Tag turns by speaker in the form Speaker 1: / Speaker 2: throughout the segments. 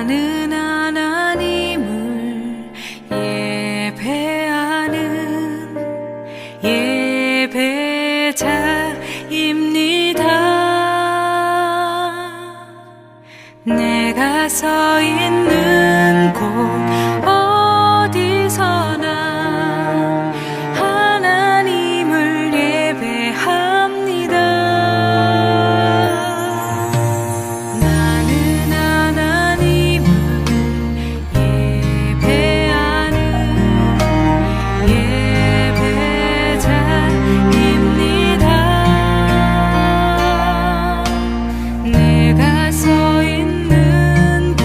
Speaker 1: 나는 하나님을 예배하는 예배자입니다. 내가 서 있는 곳 어디서나 하나님을 예배합니다. 나는 하나님을 예배하는 예배자입니다. 내가 서 있는 곳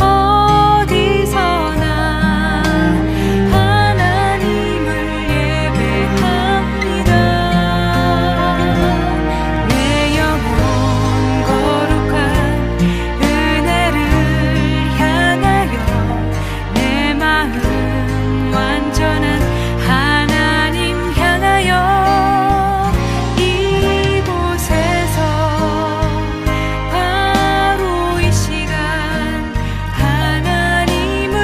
Speaker 1: 어디서나 하나님을 예배합니다. 내 영혼 거룩한 은혜를 향하여 내 마음 완전한 하나님 향하여 이곳에서 바로 이 시간 하나님을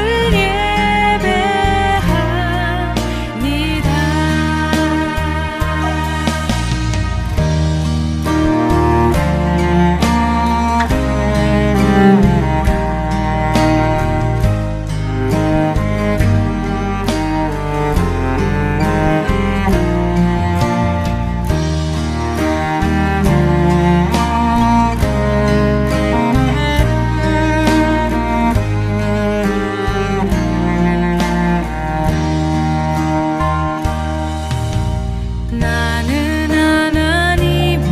Speaker 1: 나는 하나님을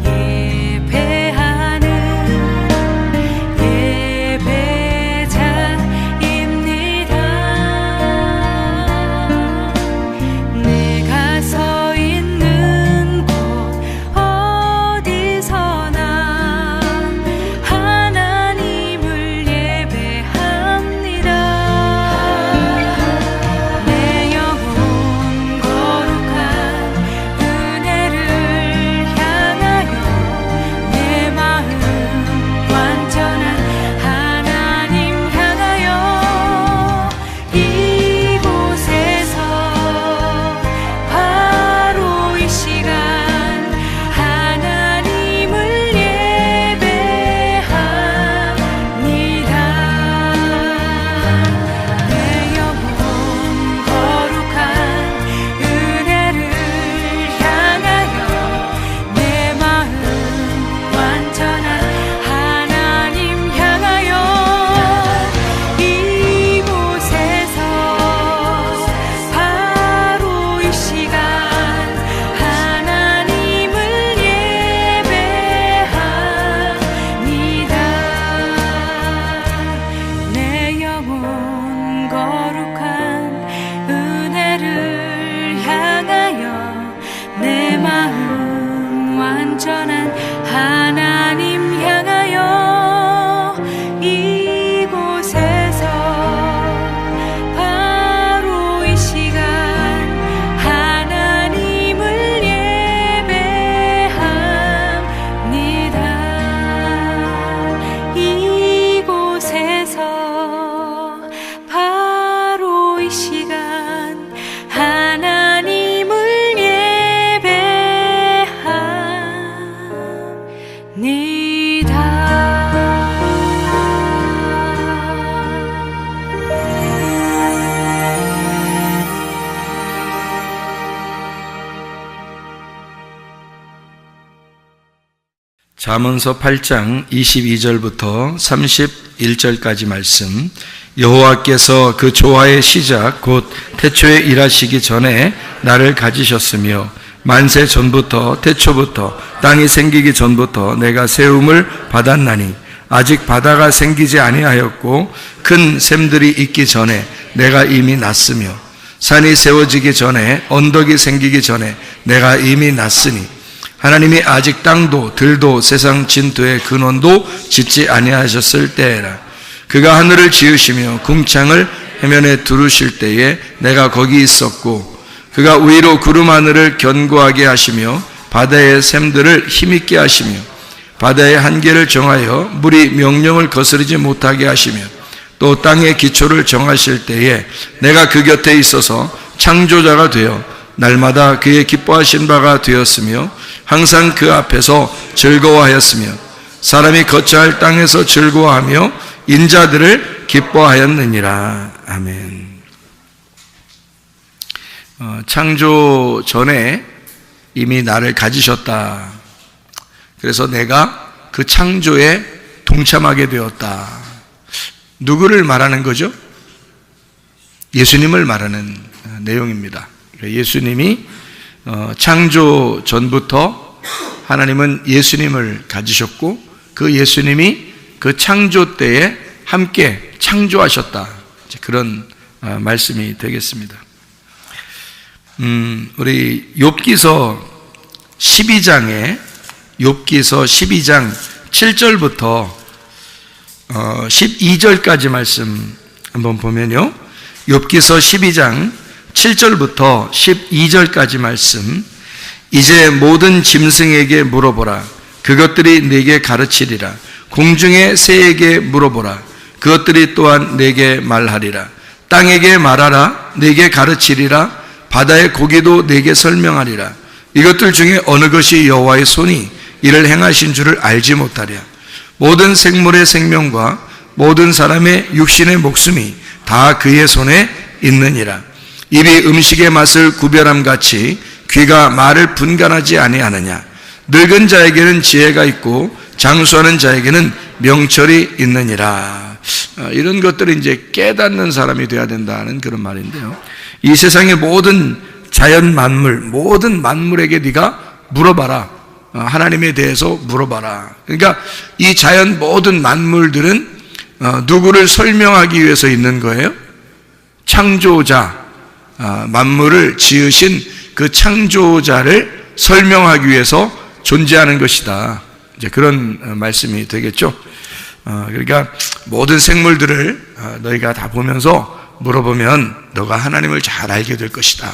Speaker 1: 예배하는 예배자입니다. 내가 서 있는 곳 어디서나 하나님을 예배합니다. 내 영혼 거룩한 은혜를 향하여 내 마음 완전한 하나님 향하여 이곳에서 바로 이 시간 하나님을 예배합니다. 내 영혼 거룩한 은혜를 향하여 내 마음 완전한 하나님 향하여 이곳에서 바로 이 시간 하나님을 예배합니다. 내 영혼 거룩한 은혜를 향하여 내 마음 완전한 하나님 향하여 이곳에서 바로 이 시간 하나님을 예배합니다. 이곳에서 바로 이 시간 하나님을
Speaker 2: 잠언서 8장 22절부터 31절까지 말씀. 여호와께서 그 조화의 시작 곧 태초에 일하시기 전에 나를 가지셨으며 만세 전부터 태초부터 땅이 생기기 전부터 내가 세움을 받았나니 아직 바다가 생기지 아니하였고 큰 샘들이 있기 전에 내가 이미 났으며 산이 세워지기 전에 언덕이 생기기 전에 내가 이미 났으니 하나님이 아직 땅도 들도 세상 진토의 근원도 짓지 아니하셨을 때에라. 그가 하늘을 지으시며 궁창을 해면에 두르실 때에 내가 거기 있었고 그가 위로 구름 하늘을 견고하게 하시며 바다의 샘들을 힘있게 하시며 바다의 한계를 정하여 물이 명령을 거스르지 못하게 하시며 또 땅의 기초를 정하실 때에 내가 그 곁에 있어서 창조자가 되어 날마다 그의 기뻐하신 바가 되었으며 항상 그 앞에서 즐거워하였으며 사람이 거처할 땅에서 즐거워하며 인자들을 기뻐하였느니라. 아멘. 창조 전에 이미 나를 가지셨다. 그래서 내가 그 창조에 동참하게 되었다. 누구를 말하는 거죠? 예수님을 말하는 내용입니다. 예수님이 창조 전부터 하나님은 예수님을 가지셨고 그 예수님이 그 창조 때에 함께 창조하셨다. 그런 말씀이 되겠습니다. 우리 욥기서 12장 7절부터 12절까지 말씀 한번 보면요. 욥기서 12장 7절부터 12절까지 말씀. 이제 모든 짐승에게 물어보라. 그것들이 내게 가르치리라. 공중의 새에게 물어보라. 그것들이 또한 내게 말하리라. 땅에게 말하라. 내게 가르치리라. 바다의 고기도 내게 설명하리라. 이것들 중에 어느 것이 여호와의 손이 이를 행하신 줄을 알지 못하랴. 모든 생물의 생명과 모든 사람의 육신의 목숨이 다 그의 손에 있느니라. 입이 음식의 맛을 구별함 같이 귀가 말을 분간하지 아니하느냐. 늙은 자에게는 지혜가 있고 장수하는 자에게는 명철이 있느니라. 이런 것들을 이제 깨닫는 사람이 되어야 된다는 그런 말인데요. 이 세상의 모든 자연 만물, 모든 만물에게 네가 물어봐라. 하나님에 대해서 물어봐라. 그러니까 이 자연 모든 만물들은 누구를 설명하기 위해서 있는 거예요? 창조자, 만물을 지으신 그 창조자를 설명하기 위해서 존재하는 것이다. 이제 그런 말씀이 되겠죠. 그러니까 모든 생물들을 너희가 다 보면서 물어보면 너가 하나님을 잘 알게 될 것이다.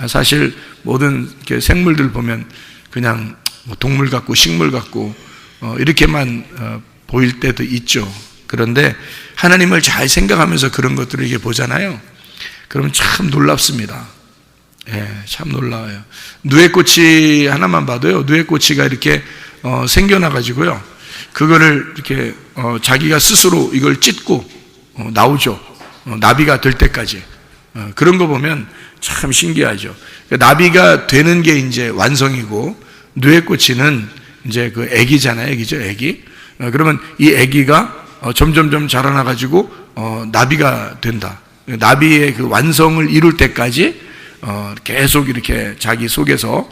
Speaker 2: 사실 모든 생물들 보면 그냥 동물 같고 식물 같고 이렇게만 보일 때도 있죠. 그런데 하나님을 잘 생각하면서 그런 것들을 이렇게 보잖아요. 그러면 참 놀랍습니다. 예, 참 놀라워요. 누에꽃이 하나만 봐도요, 누에꽃이가 이렇게 생겨나가지고요, 그거를 이렇게 자기가 스스로 이걸 찢고 나오죠. 나비가 될 때까지. 그런 거 보면 참 신기하죠. 나비가 되는 게 이제 완성이고, 누에꽃이는 이제 그 애기잖아요. 애기죠, 애기. 그러면 이 애기가 점점점 자라나가지고 나비가 된다. 나비의 그 완성을 이룰 때까지 계속 이렇게 자기 속에서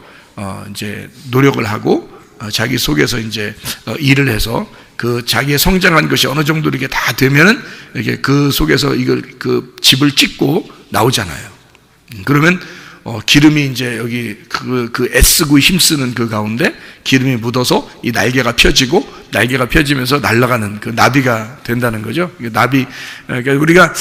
Speaker 2: 이제 노력을 하고 자기 속에서 이제 일을 해서 그 자기의 성장한 것이 어느 정도 이렇게 다 되면은 이렇게 그 속에서 이걸 그 집을 찢고 나오잖아요. 그러면 기름이 이제 여기 그 애쓰고 힘쓰는 그 가운데 기름이 묻어서 이 날개가 펴지고 날개가 펴지면서 날아가는 그 나비가 된다는 거죠. 나비, 그러니까 우리가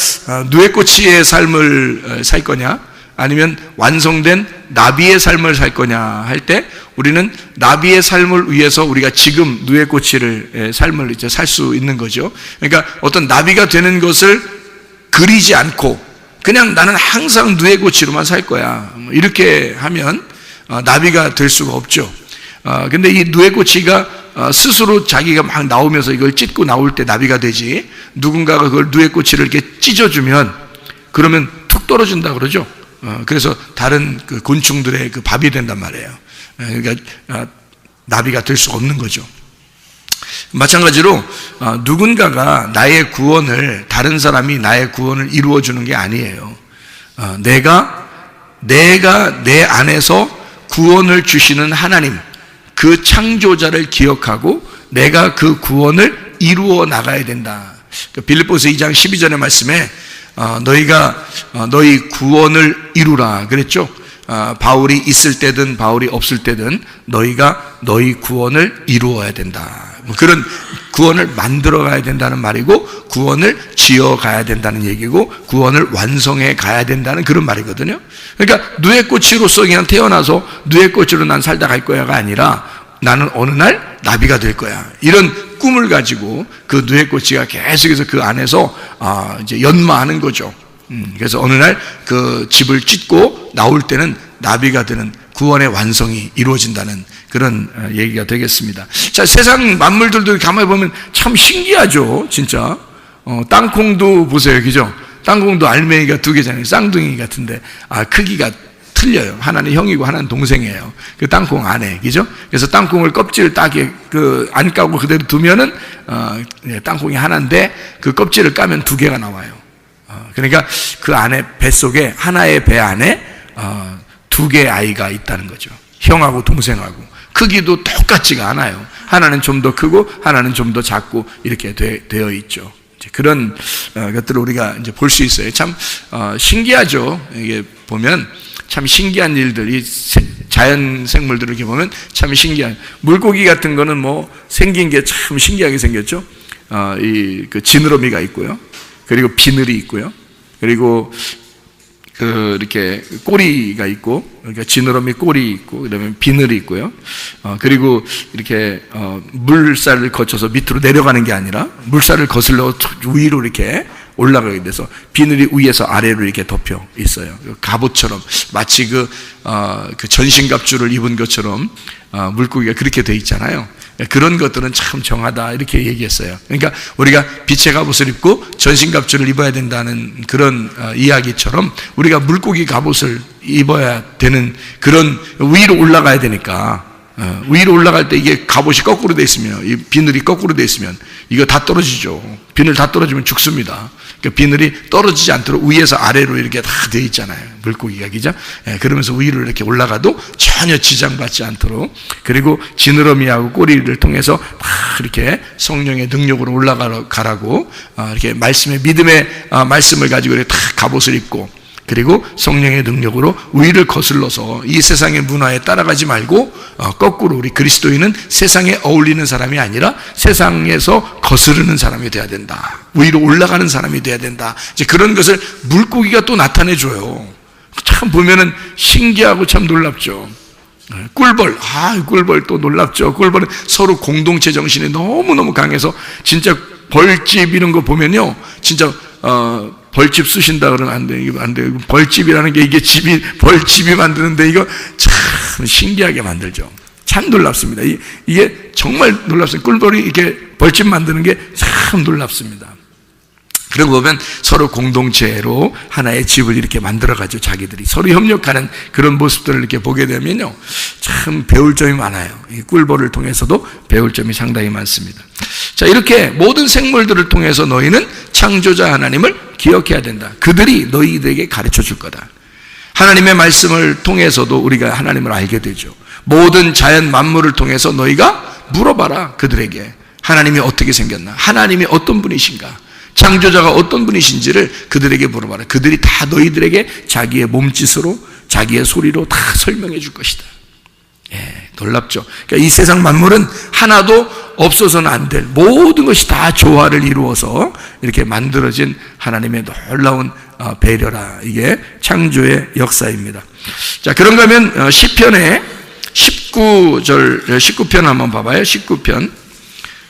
Speaker 2: 누에꽃이의 삶을 살 거냐 아니면 완성된 나비의 삶을 살 거냐 할 때 우리는 나비의 삶을 위해서 우리가 지금 누에꽃이를 삶을 이제 살 수 있는 거죠. 그러니까 어떤 나비가 되는 것을 그리지 않고 그냥 나는 항상 누에꽃이로만 살 거야, 이렇게 하면 나비가 될 수가 없죠. 근데 이 누에꽃이가 스스로 자기가 막 나오면서 이걸 찢고 나올 때 나비가 되지, 누군가가 그걸 누에꽃이를 이렇게 찢어주면 그러면 툭 떨어진다 그러죠. 그래서 다른 그 곤충들의 그 밥이 된단 말이에요. 그러니까 나비가 될 수 없는 거죠. 마찬가지로 누군가가 나의 구원을, 다른 사람이 나의 구원을 이루어 주는 게 아니에요. 내가 내 안에서 구원을 주시는 하나님, 그 창조자를 기억하고 내가 그 구원을 이루어 나가야 된다. 빌립보서 2장 12절의 말씀에 너희가 너희 구원을 이루라 그랬죠. 바울이 있을 때든 바울이 없을 때든 너희가 너희 구원을 이루어야 된다. 그런 구원을 만들어 가야 된다는 말이고, 구원을 지어 가야 된다는 얘기고, 구원을 완성해 가야 된다는 그런 말이거든요. 그러니까 누에꽃이로서 그냥 태어나서 누에꽃으로 난 살다 갈 거야가 아니라 나는 어느 날 나비가 될 거야. 이런 꿈을 가지고 그 누에고치가 계속해서 그 안에서 이제 연마하는 거죠. 그래서 어느 날 그 집을 찢고 나올 때는 나비가 되는 구원의 완성이 이루어진다는 그런 얘기가 되겠습니다. 자, 세상 만물들도 가만히 보면 참 신기하죠, 진짜. 땅콩도 보세요, 그죠? 땅콩도 알맹이가 2개잖아요. 쌍둥이 같은데, 크기가 틀려요. 하나는 형이고 하나는 동생이에요. 그 땅콩 안에, 그죠? 그래서 땅콩을 껍질을 따게 안 까고 그대로 두면은 땅콩이 하나인데 그 껍질을 까면 2개가 나와요. 그러니까 그 안에 뱃속에 하나의 배 안에 2개의 아이가 있다는 거죠. 형하고 동생하고 크기도 똑같지가 않아요. 하나는 좀 더 크고 하나는 좀 더 작고 이렇게 되어 있죠. 그런 것들을 우리가 이제 볼 수 있어요. 참 신기하죠. 이게 보면 참 신기한 일들, 이 자연 생물들을 이렇게 보면 참 신기한. 물고기 같은 거는 뭐 생긴 게 참 신기하게 생겼죠. 그 지느러미가 있고요. 그리고 비늘이 있고요. 그리고 이렇게 꼬리가 있고, 그러니까 지느러미 꼬리 있고, 그다음에 비늘이 있고요. 그리고 이렇게 물살을 거쳐서 밑으로 내려가는 게 아니라 물살을 거슬러 위로 이렇게 올라가게 돼서 비늘이 위에서 아래로 이렇게 덮여 있어요. 갑옷처럼 마치 그 전신갑주를 입은 것처럼 물고기가 그렇게 돼 있잖아요. 그런 것들은 참 정하다 이렇게 얘기했어요. 그러니까 우리가 빛의 갑옷을 입고 전신갑주를 입어야 된다는 그런 이야기처럼 우리가 물고기 갑옷을 입어야 되는 그런 위로 올라가야 되니까 위로 올라갈 때 이게 갑옷이 거꾸로 돼 있으면, 이 비늘이 거꾸로 돼 있으면 이거 다 떨어지죠. 비늘 다 떨어지면 죽습니다. 그러니까 비늘이 떨어지지 않도록 위에서 아래로 이렇게 다 돼 있잖아요. 물고기가, 그죠? 그러면서 위로 이렇게 올라가도 전혀 지장받지 않도록, 그리고 지느러미하고 꼬리를 통해서 막 이렇게 성령의 능력으로 올라가라고 이렇게 말씀의 믿음의 말씀을 가지고 이렇게 다 갑옷을 입고, 그리고 성령의 능력으로 위를 거슬러서 이 세상의 문화에 따라가지 말고 거꾸로 우리 그리스도인은 세상에 어울리는 사람이 아니라 세상에서 거스르는 사람이 돼야 된다. 위로 올라가는 사람이 돼야 된다. 이제 그런 것을 물고기가 또 나타내줘요. 참 보면은 신기하고 참 놀랍죠. 꿀벌, 꿀벌 또 놀랍죠. 꿀벌은 서로 공동체 정신이 너무너무 강해서 진짜 벌집 이런 거 보면요, 진짜 벌집 쑤신다 그러면 안 돼. 이거 안 돼. 벌집이라는 게 이게 벌집이 만드는데 이거 참 신기하게 만들죠. 참 놀랍습니다. 이게 정말 놀랍습니다. 꿀벌이 이렇게 벌집 만드는 게 참 놀랍습니다. 그러고 보면 서로 공동체로 하나의 집을 이렇게 만들어가지고 자기들이 서로 협력하는 그런 모습들을 이렇게 보게 되면요, 참 배울 점이 많아요. 이 꿀벌을 통해서도 배울 점이 상당히 많습니다. 자, 이렇게 모든 생물들을 통해서 너희는 창조자 하나님을 기억해야 된다. 그들이 너희들에게 가르쳐 줄 거다. 하나님의 말씀을 통해서도 우리가 하나님을 알게 되죠. 모든 자연 만물을 통해서 너희가 물어봐라. 그들에게 하나님이 어떻게 생겼나, 하나님이 어떤 분이신가, 창조자가 어떤 분이신지를 그들에게 물어봐라. 그들이 다 너희들에게 자기의 몸짓으로, 자기의 소리로 다 설명해 줄 것이다. 놀랍죠. 그러니까 이 세상 만물은 하나도 없어서는 안 될, 모든 것이 다 조화를 이루어서 이렇게 만들어진 하나님의 놀라운 배려라. 이게 창조의 역사입니다. 자, 그런가 하면 시편의 19편 한번 봐봐요. 19편.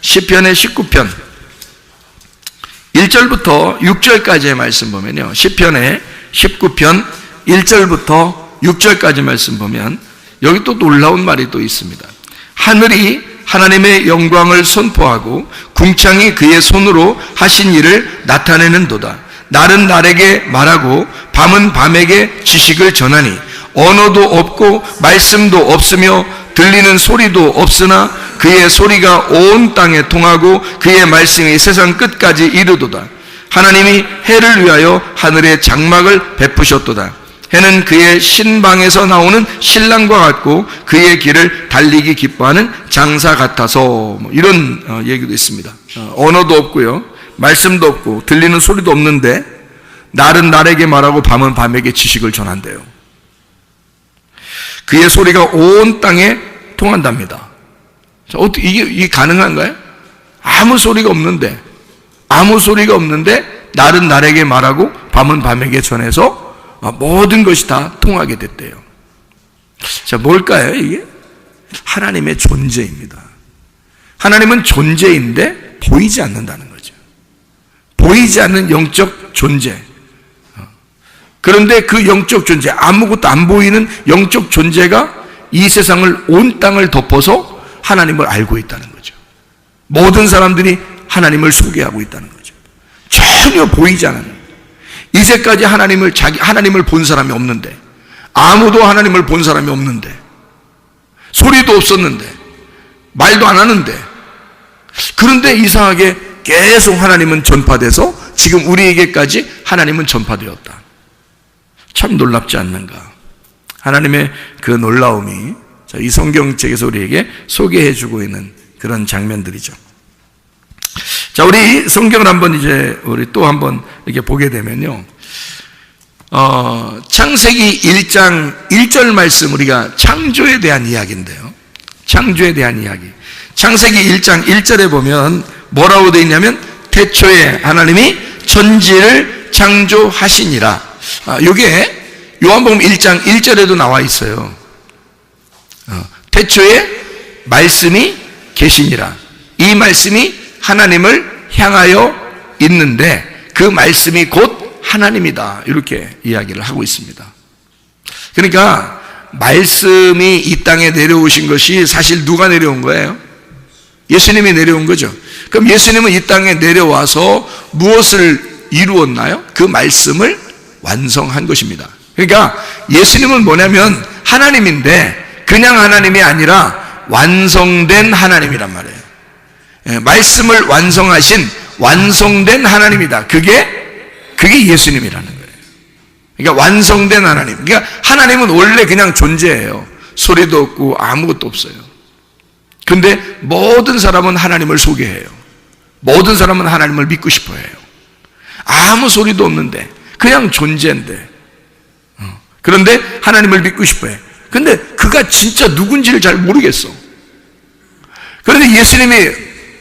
Speaker 2: 시편의 19편 1절부터 6절까지의 말씀 보면요, 시편의 19편 1절부터 6절까지 말씀 보면 여기 또 놀라운 말이 또 있습니다. 하늘이 하나님의 영광을 선포하고 궁창이 그의 손으로 하신 일을 나타내는도다. 날은 날에게 말하고 밤은 밤에게 지식을 전하니 언어도 없고 말씀도 없으며 들리는 소리도 없으나 그의 소리가 온 땅에 통하고 그의 말씀이 세상 끝까지 이르도다. 하나님이 해를 위하여 하늘에 장막을 베푸셨도다. 해는 그의 신방에서 나오는 신랑과 같고 그의 길을 달리기 기뻐하는 장사 같아서, 이런 얘기도 있습니다. 언어도 없고요, 말씀도 없고 들리는 소리도 없는데 날은 날에게 말하고 밤은 밤에게 지식을 전한대요. 그의 소리가 온 땅에 통한답니다. 자, 어떻게 이게 가능한가요? 아무 소리가 없는데 날은 날에게 말하고 밤은 밤에게 전해서 모든 것이 다 통하게 됐대요. 자, 뭘까요, 이게? 하나님의 존재입니다. 하나님은 존재인데 보이지 않는다는 거죠. 보이지 않는 영적 존재. 그런데 그 영적 존재, 아무것도 안 보이는 영적 존재가 이 세상을, 온 땅을 덮어서 하나님을 알고 있다는 거죠. 모든 사람들이 하나님을 소개하고 있다는 거죠. 전혀 보이지 않는, 이제까지 하나님을 본 사람이 없는데, 아무도 하나님을 본 사람이 없는데, 소리도 없었는데, 말도 안 하는데, 그런데 이상하게 계속 하나님은 전파돼서 지금 우리에게까지 하나님은 전파되었다. 참 놀랍지 않는가? 하나님의 그 놀라움이 이 성경책에서 우리에게 소개해주고 있는 그런 장면들이죠. 자, 우리 성경을 한번 우리 또 한번 이렇게 보게 되면요. 창세기 1장 1절 말씀, 우리가 창조에 대한 이야기인데요. 창조에 대한 이야기. 창세기 1장 1절에 보면 뭐라고 되어 있냐면, 태초에 하나님이 천지를 창조하시니라. 이게 요한복음 1장 1절에도 나와 있어요. 태초에 말씀이 계시니라. 이 말씀이 하나님을 향하여 있는데 그 말씀이 곧 하나님이다. 이렇게 이야기를 하고 있습니다. 그러니까 말씀이 이 땅에 내려오신 것이 사실 누가 내려온 거예요? 예수님이 내려온 거죠. 그럼 예수님은 이 땅에 내려와서 무엇을 이루었나요? 그 말씀을 완성한 것입니다. 그러니까 예수님은 뭐냐면 하나님인데 그냥 하나님이 아니라 완성된 하나님이란 말이에요. 말씀을 완성하신 완성된 하나님이다. 그게 예수님이라는 거예요. 그러니까 완성된 하나님. 그러니까 하나님은 원래 그냥 존재예요. 소리도 없고 아무것도 없어요. 근데 모든 사람은 하나님을 소개해요. 모든 사람은 하나님을 믿고 싶어 해요. 아무 소리도 없는데 그냥 존재인데, 그런데 하나님을 믿고 싶어 해. 근데 그가 진짜 누군지를 잘 모르겠어. 그런데 예수님이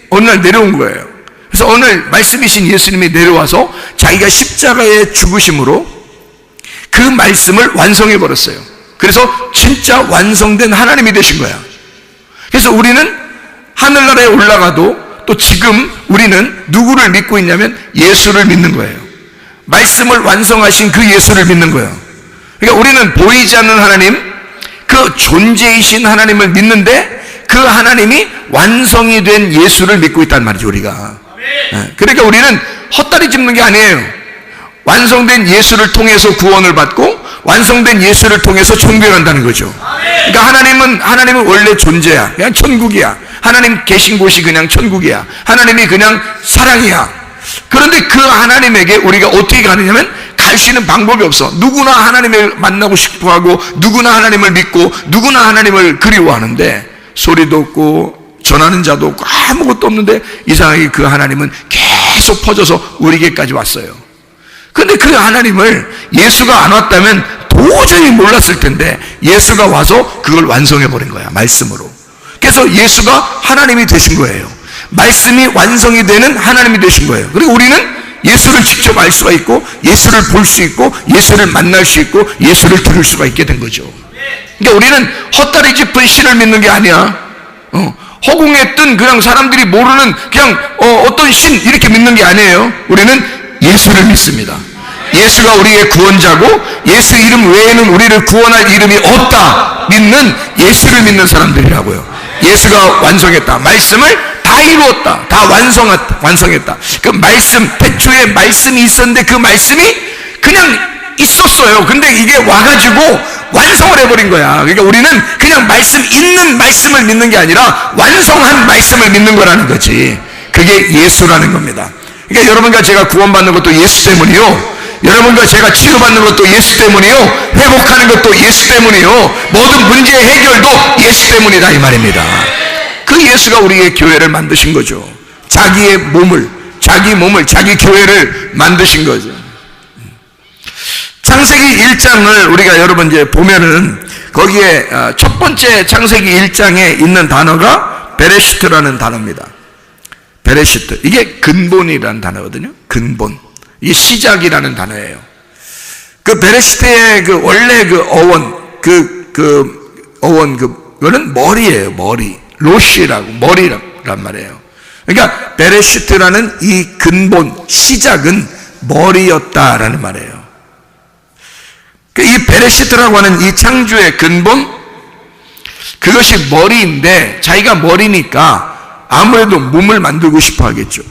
Speaker 2: 어느 날 내려온 거예요. 그래서 오늘 말씀이신 예수님이 내려와서 자기가 십자가의 죽으심으로 그 말씀을 완성해 버렸어요. 그래서 진짜 완성된 하나님이 되신 거야. 그래서 우리는 하늘나라에 올라가도 또 지금 우리는 누구를 믿고 있냐면 예수를 믿는 거예요. 말씀을 완성하신 그 예수를 믿는 거예요. 그러니까 우리는 보이지 않는 하나님, 그 존재이신 하나님을 믿는데 그 하나님이 완성이 된 예수를 믿고 있단 말이죠, 우리가. 그러니까 우리는 헛다리 짚는 게 아니에요. 완성된 예수를 통해서 구원을 받고 완성된 예수를 통해서 천국에 간다는 거죠. 그러니까 하나님은 원래 존재야. 그냥 천국이야. 하나님 계신 곳이 그냥 천국이야. 하나님이 그냥 사랑이야. 그런데 그 하나님에게 우리가 어떻게 가느냐면 갈 수 있는 방법이 없어. 누구나 하나님을 만나고 싶어하고 누구나 하나님을 믿고 누구나 하나님을 그리워하는데 소리도 없고 전하는 자도 없고 아무것도 없는데 이상하게 그 하나님은 계속 퍼져서 우리에게까지 왔어요. 그런데 그 하나님을 예수가 안 왔다면 도저히 몰랐을 텐데 예수가 와서 그걸 완성해버린 거야, 말씀으로. 그래서 예수가 하나님이 되신 거예요. 말씀이 완성이 되는 하나님이 되신 거예요. 그리고 우리는 예수를 직접 알 수가 있고 예수를 볼 수 있고 예수를 만날 수 있고 예수를 들을 수가 있게 된 거죠. 그러니까 우리는 헛다리 짚은 신을 믿는 게 아니야. 허공에 뜬 그냥 사람들이 모르는 그냥 어떤 신 이렇게 믿는 게 아니에요. 우리는 예수를 믿습니다. 예수가 우리의 구원자고 예수 이름 외에는 우리를 구원할 이름이 없다 믿는 예수를 믿는 사람들이라고요. 예수가 완성했다. 말씀을 다 이루었다. 다 완성했다. 그 말씀, 태초에 말씀이 있었는데 그 말씀이 그냥 있었어요. 근데 이게 와가지고 완성을 해버린 거야. 그러니까 우리는 그냥 있는 말씀을 믿는 게 아니라 완성한 말씀을 믿는 거라는 거지. 그게 예수라는 겁니다. 그러니까 여러분과 제가 구원받는 것도 예수 때문이요. 여러분과 제가 치유받는 것도 예수 때문이요. 회복하는 것도 예수 때문이요. 모든 문제의 해결도 예수 때문이다 이 말입니다. 그 예수가 우리의 교회를 만드신 거죠. 자기 몸을, 자기 교회를 만드신 거죠. 창세기 1장을 우리가 여러분 이제 보면은 거기에 첫 번째 창세기 1장에 있는 단어가 베레시트라는 단어입니다. 베레시트. 이게 근본이라는 단어거든요. 근본. 이게 시작이라는 단어예요. 그 베레시트의 그 원래 그 어원, 이거는 머리예요. 머리. 로시라고 머리란 말이에요. 그러니까 베레시트라는 이 근본 시작은 머리였다라는 말이에요. 이 베레시트라고 하는 이 창조의 근본, 그것이 머리인데 자기가 머리니까 아무래도 몸을 만들고 싶어 하겠죠.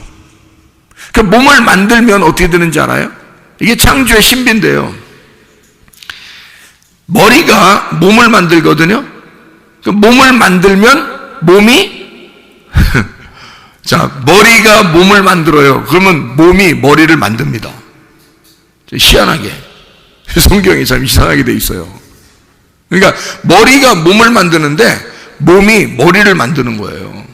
Speaker 2: 그 몸을 만들면 어떻게 되는지 알아요? 이게 창조의 신비인데요. 머리가 몸을 만들거든요. 그 몸을 만들면 몸이 자, 머리가 몸을 만들어요. 그러면 몸이 머리를 만듭니다. 희한하게 성경이 참 이상하게 돼 있어요. 그러니까 머리가 몸을 만드는데 몸이 머리를 만드는 거예요.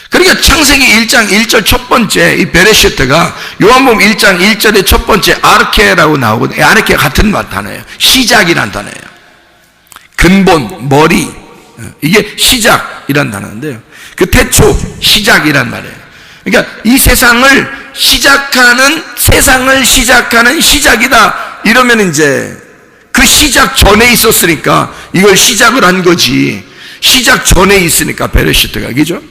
Speaker 2: 그러니까 창세기 1장 1절 첫 번째 이 베레시트가 요한복음 1장 1절의 첫 번째 아르케라고 나오거든요. 아르케 같은 단어예요. 시작이란 단어예요. 근본, 머리, 이게 시작이란 단어인데요. 그 태초, 시작이란 말이에요. 그러니까 이 세상을 시작하는 시작이다 이러면 이제 그 시작 전에 있었으니까 이걸 시작을 한 거지. 시작 전에 있으니까 베레시트가, 그죠?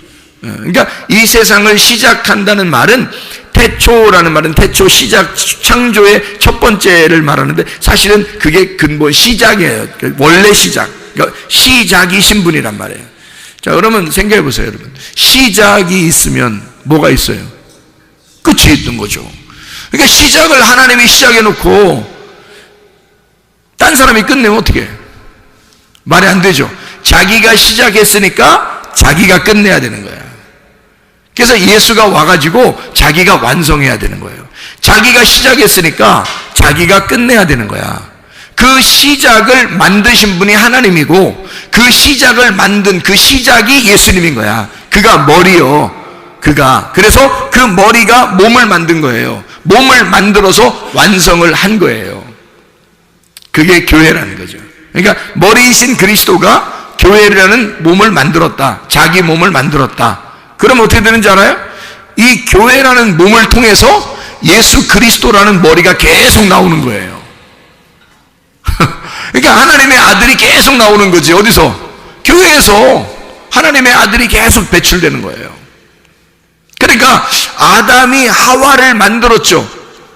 Speaker 2: 그러니까 이 세상을 시작한다는 말은 태초라는 말은 태초, 시작, 창조의 첫 번째를 말하는데 사실은 그게 근본 시작이에요. 원래 시작. 그러니까 시작이신 분이란 말이에요. 자, 그러면 생각해 보세요, 여러분. 시작이 있으면 뭐가 있어요? 끝이 있는 거죠. 그러니까 시작을 하나님이 시작해 놓고 딴 사람이 끝내면 어떻게 해요? 말이 안 되죠. 자기가 시작했으니까 자기가 끝내야 되는 거야. 그래서 예수가 와가지고 자기가 완성해야 되는 거예요. 자기가 시작했으니까 자기가 끝내야 되는 거야. 그 시작을 만드신 분이 하나님이고 그 시작을 만든 그 시작이 예수님인 거야. 그가 머리요. 그래서 그 머리가 몸을 만든 거예요. 몸을 만들어서 완성을 한 거예요. 그게 교회라는 거죠. 그러니까 머리이신 그리스도가 교회라는 몸을 만들었다. 자기 몸을 만들었다. 그럼 어떻게 되는지 알아요? 이 교회라는 몸을 통해서 예수 그리스도라는 머리가 계속 나오는 거예요. 그러니까 하나님의 아들이 계속 나오는 거지. 어디서? 교회에서 하나님의 아들이 계속 배출되는 거예요. 그러니까 아담이 하와를 만들었죠.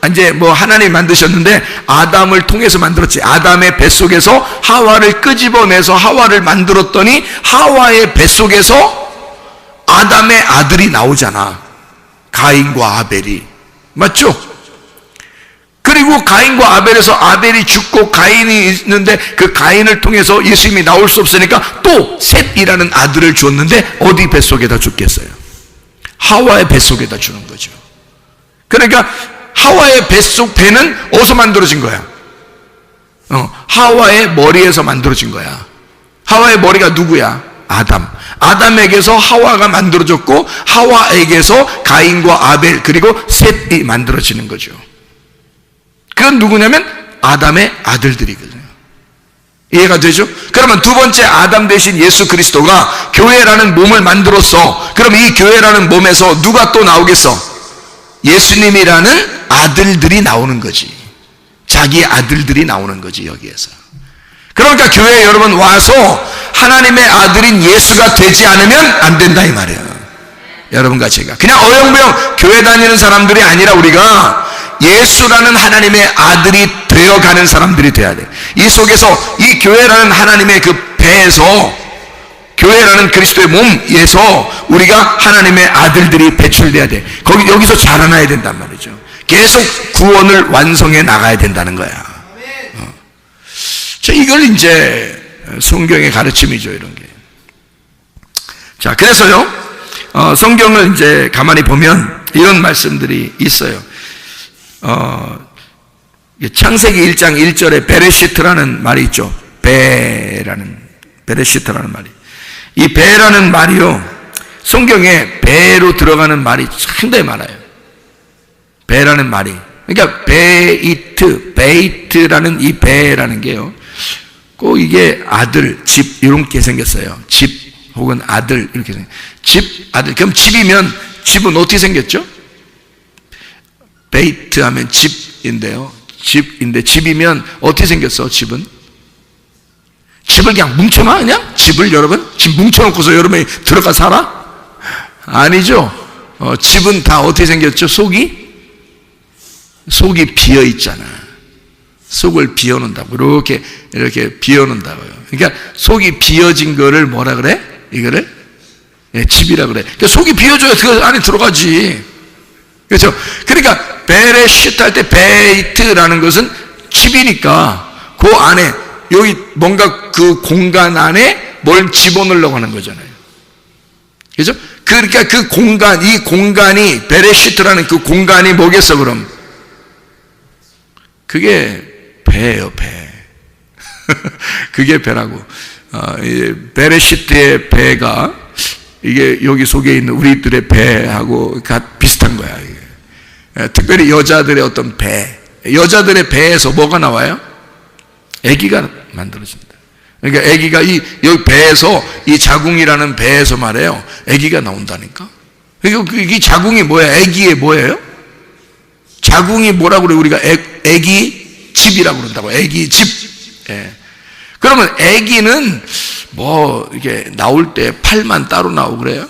Speaker 2: 이제 뭐 하나님이 만드셨는데 아담을 통해서 만들었지. 아담의 뱃속에서 하와를 끄집어내서 하와를 만들었더니 하와의 뱃속에서 아담의 아들이 나오잖아. 가인과 아벨이. 맞죠? 그리고 가인과 아벨에서 아벨이 죽고 가인이 있는데 그 가인을 통해서 예수님이 나올 수 없으니까 또 셋이라는 아들을 주었는데 어디 뱃속에다 줬겠어요? 하와의 뱃속에다 주는 거죠. 그러니까 하와의 뱃속 배는 어디서 만들어진 거야? 하와의 머리에서 만들어진 거야. 하와의 머리가 누구야? 아담. 아담에게서 하와가 만들어졌고 하와에게서 가인과 아벨 그리고 셋이 만들어지는 거죠. 그건 누구냐면 아담의 아들들이거든요. 이해가 되죠? 그러면 두 번째 아담 대신 예수 그리스도가 교회라는 몸을 만들었어. 그럼 이 교회라는 몸에서 누가 또 나오겠어? 예수님이라는 아들들이 나오는 거지. 자기 아들들이 나오는 거지, 여기에서. 그러니까 교회에 여러분 와서 하나님의 아들인 예수가 되지 않으면 안 된다 이 말이에요. 여러분과 제가 그냥 어영부영 교회 다니는 사람들이 아니라 우리가 예수라는 하나님의 아들이 되어가는 사람들이 돼야 돼. 이 속에서 이 교회라는 하나님의 그 배에서, 교회라는 그리스도의 몸에서 우리가 하나님의 아들들이 배출돼야 돼. 여기서 자라나야 된단 말이죠. 계속 구원을 완성해 나가야 된다는 거야. 자, 이걸 이제 성경의 가르침이죠, 이런 게. 자, 그래서요, 성경을 이제 가만히 보면 이런 말씀들이 있어요. 창세기 1장 1절에 베레시트라는 말이 있죠. 베레시트라는 말이. 이 배라는 말이요, 성경에 배로 들어가는 말이 상당히 많아요. 배라는 말이. 그러니까 베이트라는 이 배라는 게요, 꼭 이게 아들, 집 이렇게 생겼어요. 집 혹은 아들 이렇게 생겼어요. 집, 아들. 그럼 집이면 집은 어떻게 생겼죠? 베이트 하면 집인데요. 집인데 집이면 어떻게 생겼어? 집은 집을 그냥 뭉쳐놔? 그냥? 집을 여러분? 집 뭉쳐놓고서 여러분이 들어가 살아? 아니죠. 집은 다 어떻게 생겼죠? 속이 비어있잖아. 속을 비워놓는다고. 이렇게 비워놓는다고요. 그러니까 속이 비어진 거를 뭐라 그래? 이거를? 집이라 그래. 그러니까 속이 비어줘야 그 안에 들어가지. 그렇죠? 그러니까 베레시트 할 때 베이트라는 것은 집이니까 그 안에 여기 뭔가 그 공간 안에 뭘 집어넣으려고 하는 거잖아요. 그죠? 그러니까 그 공간, 이 공간이, 베레시트라는 그 공간이 뭐겠어, 그럼? 그게 배예요, 배. 그게 배라고. 베레시트의 배가, 이게 여기 속에 있는 우리들의 배하고 비슷한 거야, 이게. 특별히 여자들의 어떤 배. 여자들의 배에서 뭐가 나와요? 아기가 만들어진다. 그러니까 아기가 여기 배에서, 이 자궁이라는 배에서 말해요. 아기가 나온다니까. 그러니까 이 자궁이 뭐야? 아기의 뭐예요? 자궁이 뭐라고 그래? 우리가 아기 집이라고 그런다고. 아기 집. 예. 그러면 아기는 뭐 이게 나올 때 팔만 따로 나오고 그래요?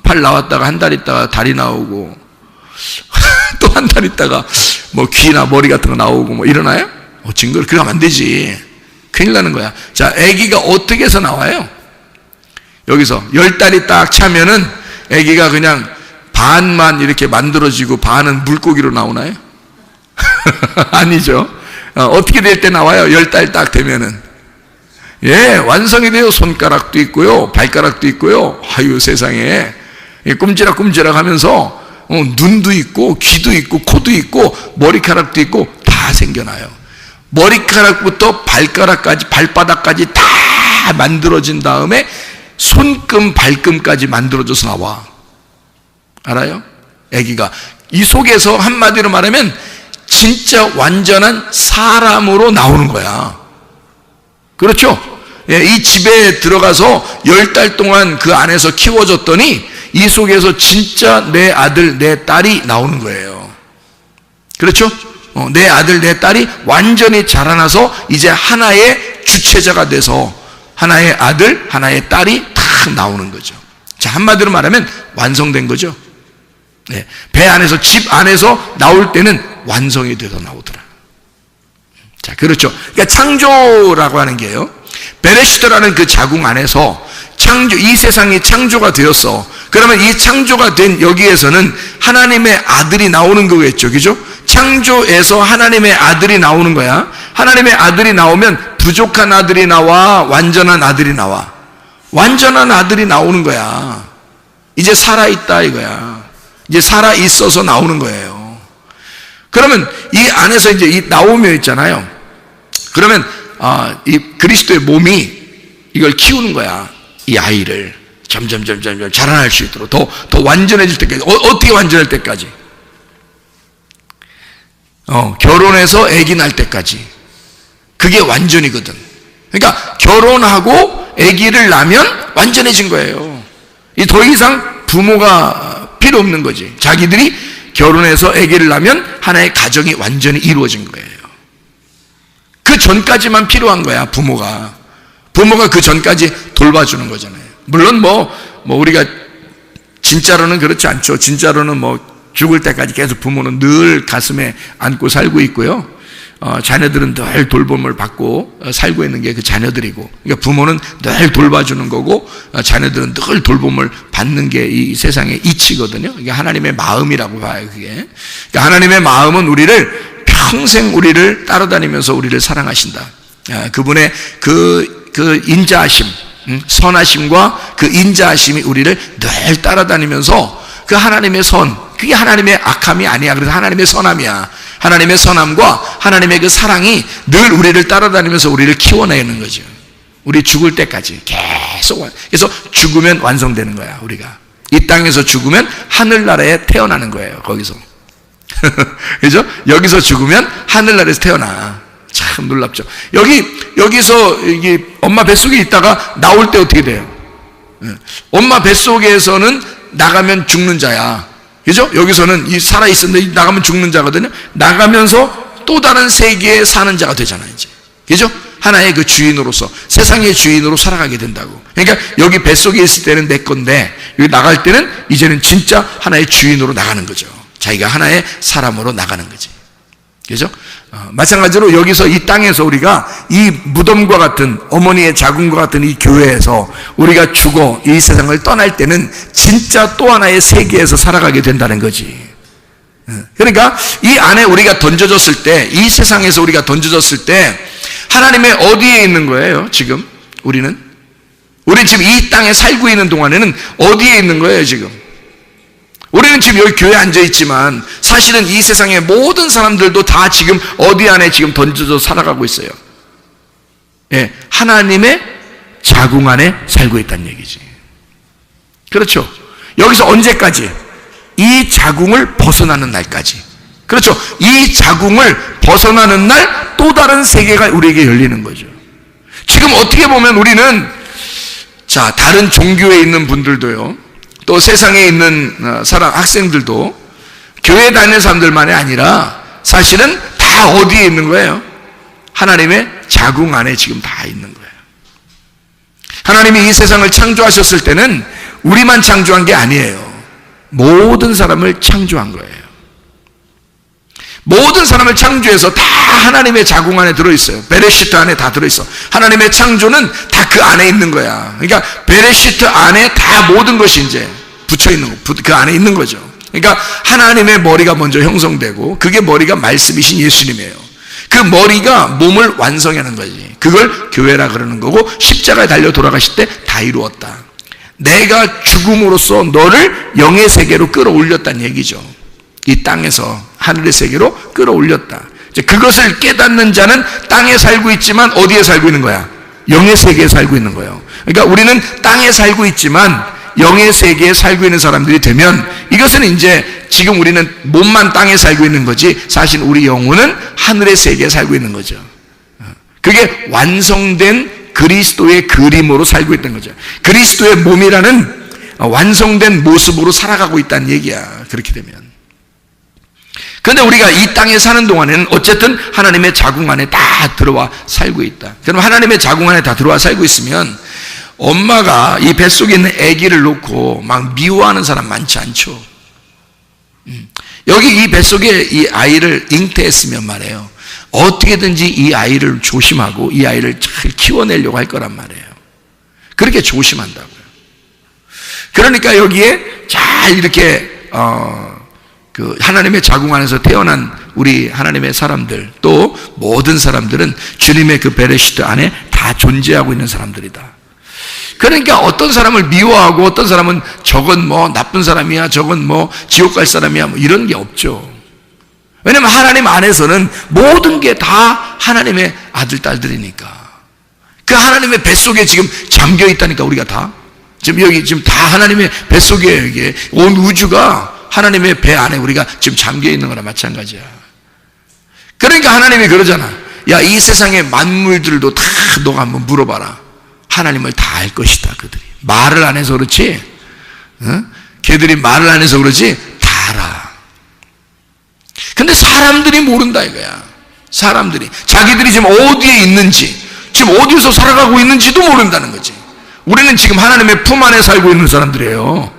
Speaker 2: 팔 나왔다가 한 달 있다가 다리 나오고 또 한 달 있다가 뭐 귀나 머리 같은 거 나오고 뭐 이러나요? 징그러. 그러면 안 되지. 큰일 나는 거야. 자, 아기가 어떻게 해서 나와요? 여기서 10달이 딱 차면은 아기가 그냥 반만 이렇게 만들어지고 반은 물고기로 나오나요? 아니죠. 어떻게 될 때 나와요? 10달 딱 되면은. 예, 완성이 돼요. 손가락도 있고요, 발가락도 있고요. 아유, 세상에. 꼼지락꼼지락 하면서 눈도 있고 귀도 있고 코도 있고 머리카락도 있고 다 생겨나요. 머리카락부터 발가락까지, 발바닥까지 다 만들어진 다음에 손금, 발금까지 만들어져서 나와. 알아요? 아기가. 이 속에서 한마디로 말하면 진짜 완전한 사람으로 나오는 거야. 그렇죠? 예, 이 집에 들어가서 10달 동안 그 안에서 키워줬더니 이 속에서 진짜 내 아들, 내 딸이 나오는 거예요. 그렇죠? 내 아들, 내 딸이 완전히 자라나서 이제 하나의 주체자가 돼서 하나의 아들, 하나의 딸이 탁 나오는 거죠. 자, 한마디로 말하면 완성된 거죠. 네, 배 안에서, 집 안에서 나올 때는 완성이 돼서 나오더라. 자, 그렇죠. 그러니까 창조라고 하는 게요, 베레시트라는 그 자궁 안에서 이 세상이 창조가 되었어. 그러면 이 창조가 된 여기에서는 하나님의 아들이 나오는 거겠죠. 그죠? 창조에서 하나님의 아들이 나오는 거야. 하나님의 아들이 나오면 부족한 아들이 나와, 완전한 아들이 나와. 완전한 아들이 나오는 거야. 이제 살아있다 이거야. 이제 살아있어서 나오는 거예요. 그러면 이 안에서 이제 이 나오며 있잖아요. 그러면 이 그리스도의 몸이 이걸 키우는 거야. 이 아이를 점점 자라날 수 있도록 더 완전해질 때까지. 어떻게 완전할 때까지? 결혼해서 아기 날 때까지. 그게 완전이거든. 그러니까 결혼하고 아기를 낳으면 완전해진 거예요. 이 더 이상 부모가 필요 없는 거지. 자기들이 결혼해서 아기를 낳으면 하나의 가정이 완전히 이루어진 거예요. 그 전까지만 필요한 거야, 부모가 그 전까지 돌봐주는 거잖아요. 물론 뭐 우리가 진짜로는 그렇지 않죠. 진짜로는 뭐 죽을 때까지 계속 부모는 늘 가슴에 안고 살고 있고요. 자녀들은 늘 돌봄을 받고 살고 있는 게 그 자녀들이고, 그러니까 부모는 늘 돌봐주는 거고, 자녀들은 늘 돌봄을 받는 게 이 세상의 이치거든요. 이게 하나님의 마음이라고 봐요, 그게. 그러니까 하나님의 마음은 우리를 평생 우리를 따라다니면서 우리를 사랑하신다. 그분의 그 인자하심, 선하심과 그 인자하심이 우리를 늘 따라다니면서 그 하나님의 선, 그게 하나님의 악함이 아니야. 그래서 하나님의 선함이야. 하나님의 선함과 하나님의 그 사랑이 늘 우리를 따라다니면서 우리를 키워내는 거죠. 우리 죽을 때까지 계속. 그래서 죽으면 완성되는 거야, 우리가. 이 땅에서 죽으면 하늘나라에 태어나는 거예요, 거기서. 그죠? 여기서 죽으면 하늘나라에서 태어나. 참 놀랍죠. 여기서 이게 엄마 뱃속에 있다가 나올 때 어떻게 돼요? 엄마 뱃속에서는 나가면 죽는 자야. 그죠? 여기서는 이 살아있었는데 나가면 죽는 자거든요. 나가면서 또 다른 세계에 사는 자가 되잖아요, 이제. 그죠? 하나의 그 주인으로서, 세상의 주인으로 살아가게 된다고. 그러니까 여기 뱃속에 있을 때는 내 건데 여기 나갈 때는 이제는 진짜 하나의 주인으로 나가는 거죠. 자기가 하나의 사람으로 나가는 거지. 그죠? 마찬가지로 여기서 이 땅에서 우리가 이 무덤과 같은, 어머니의 자궁과 같은 이 교회에서 우리가 죽어 이 세상을 떠날 때는 진짜 또 하나의 세계에서 살아가게 된다는 거지. 그러니까 이 안에 우리가 던져졌을 때, 이 세상에서 우리가 던져졌을 때 하나님의 어디에 있는 거예요? 지금 우리는 지금 이 땅에 살고 있는 동안에는 어디에 있는 거예요? 지금 우리는 지금 여기 교회에 앉아있지만 사실은 이 세상의 모든 사람들도 다 지금 어디 안에 지금 던져져 살아가고 있어요. 예, 하나님의 자궁 안에 살고 있다는 얘기지. 그렇죠? 여기서 언제까지? 이 자궁을 벗어나는 날까지. 그렇죠? 이 자궁을 벗어나는 날 또 다른 세계가 우리에게 열리는 거죠. 지금 어떻게 보면 우리는, 자, 다른 종교에 있는 분들도요, 또 세상에 있는 학생들도 교회 다니는 사람들만이 아니라 사실은 다 어디에 있는 거예요? 하나님의 자궁 안에 지금 다 있는 거예요. 하나님이 이 세상을 창조하셨을 때는 우리만 창조한 게 아니에요. 모든 사람을 창조한 거예요. 모든 사람을 창조해서 다 하나님의 자궁 안에 들어있어요. 베레시트 안에 다 들어있어. 하나님의 창조는 다 그 안에 있는 거야. 그러니까 베레시트 안에 다 모든 것이 이제 붙여있는 거, 그 안에 있는 거죠. 그러니까 하나님의 머리가 먼저 형성되고 그게 머리가 말씀이신 예수님이에요. 그 머리가 몸을 완성하는 거지. 그걸 교회라 그러는 거고, 십자가에 달려 돌아가실 때 다 이루었다. 내가 죽음으로써 너를 영의 세계로 끌어올렸다는 얘기죠. 이 땅에서 하늘의 세계로 끌어올렸다. 이제 그것을 깨닫는 자는 땅에 살고 있지만 어디에 살고 있는 거야? 영의 세계에 살고 있는 거예요. 그러니까 우리는 땅에 살고 있지만 영의 세계에 살고 있는 사람들이 되면, 이것은 이제 지금 우리는 몸만 땅에 살고 있는 거지 사실 우리 영혼은 하늘의 세계에 살고 있는 거죠. 그게 완성된 그리스도의 그림으로 살고 있다는 거죠. 그리스도의 몸이라는 완성된 모습으로 살아가고 있다는 얘기야, 그렇게 되면. 그런데 우리가 이 땅에 사는 동안에는 어쨌든 하나님의 자궁 안에 다 들어와 살고 있다. 그럼 하나님의 자궁 안에 다 들어와 살고 있으면 엄마가 이 뱃속에 있는 아기를 놓고 막 미워하는 사람 많지 않죠. 여기 이 뱃속에 이 아이를 잉태했으면 말이에요, 어떻게든지 이 아이를 조심하고 이 아이를 잘 키워내려고 할 거란 말이에요. 그렇게 조심한다고요. 그러니까 여기에 잘 이렇게 그 하나님의 자궁 안에서 태어난 우리 하나님의 사람들, 또 모든 사람들은 주님의 그 베레시트 안에 다 존재하고 있는 사람들이다. 그러니까 어떤 사람을 미워하고 어떤 사람은 저건 뭐 나쁜 사람이야, 저건 뭐 지옥 갈 사람이야, 뭐 이런 게 없죠. 왜냐면 하나님 안에서는 모든 게 다 하나님의 아들, 딸들이니까. 그 하나님의 뱃속에 지금 잠겨 있다니까, 우리가 다. 지금 여기 지금 다 하나님의 뱃속에, 이게 온 우주가 하나님의 배 안에 우리가 지금 잠겨 있는 거나 마찬가지야. 그러니까 하나님이 그러잖아. 야, 이 세상의 만물들도 다 너가 한번 물어봐라. 하나님을 다 알 것이다, 그들이. 말을 안 해서 그렇지, 걔들이 말을 안 해서 그러지, 다 알아. 근데 사람들이 모른다 이거야. 사람들이 자기들이 지금 어디에 있는지, 지금 어디서 살아가고 있는지도 모른다는 거지. 우리는 지금 하나님의 품 안에 살고 있는 사람들이에요.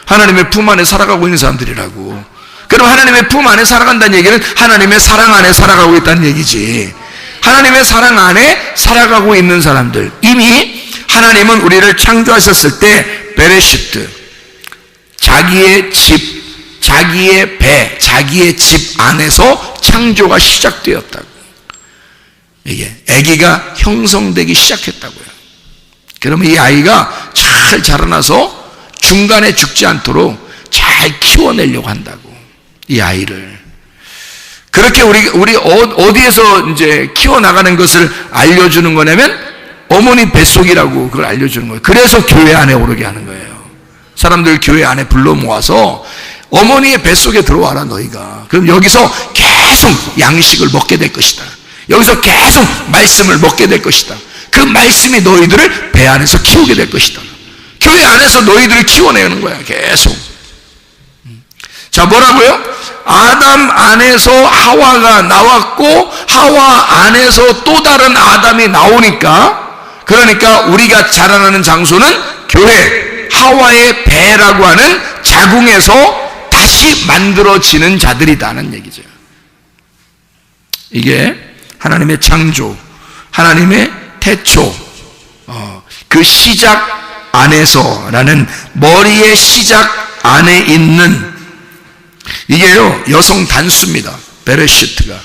Speaker 2: 하나님의 품 안에 살아가고 있는 사람들이라고. 그럼 하나님의 품 안에 살아간다는 얘기는 하나님의 사랑 안에 살아가고 있다는 얘기지. 하나님의 사랑 안에 살아가고 있는 사람들, 이미 하나님은 우리를 창조하셨을 때 베레시트, 자기의 집, 자기의 배, 자기의 집 안에서 창조가 시작되었다고. 이게 아기가 형성되기 시작했다고요. 그러면 이 아이가 잘 자라나서 중간에 죽지 않도록 잘 키워내려고 한다고, 이 아이를. 그렇게 우리 어디에서 이제 키워나가는 것을 알려주는 거냐면 어머니 뱃속이라고 그걸 알려주는 거예요. 그래서 교회 안에 오르게 하는 거예요. 사람들 교회 안에 불러 모아서 어머니의 뱃속에 들어와라 너희가. 그럼 여기서 계속 양식을 먹게 될 것이다. 여기서 계속 말씀을 먹게 될 것이다. 그 말씀이 너희들을 배 안에서 키우게 될 것이다. 교회 안에서 너희들을 키워내는 거야, 계속. 자, 뭐라고요? 아담 안에서 하와가 나왔고 하와 안에서 또 다른 아담이 나오니까, 그러니까 우리가 자라나는 장소는 교회, 하와의 배라고 하는 자궁에서 다시 만들어지는 자들이다는 얘기죠. 이게 하나님의 창조, 하나님의 태초, 그 시작 안에서라는, 머리의 시작 안에 있는, 이게요 여성 단수입니다. 베레시트가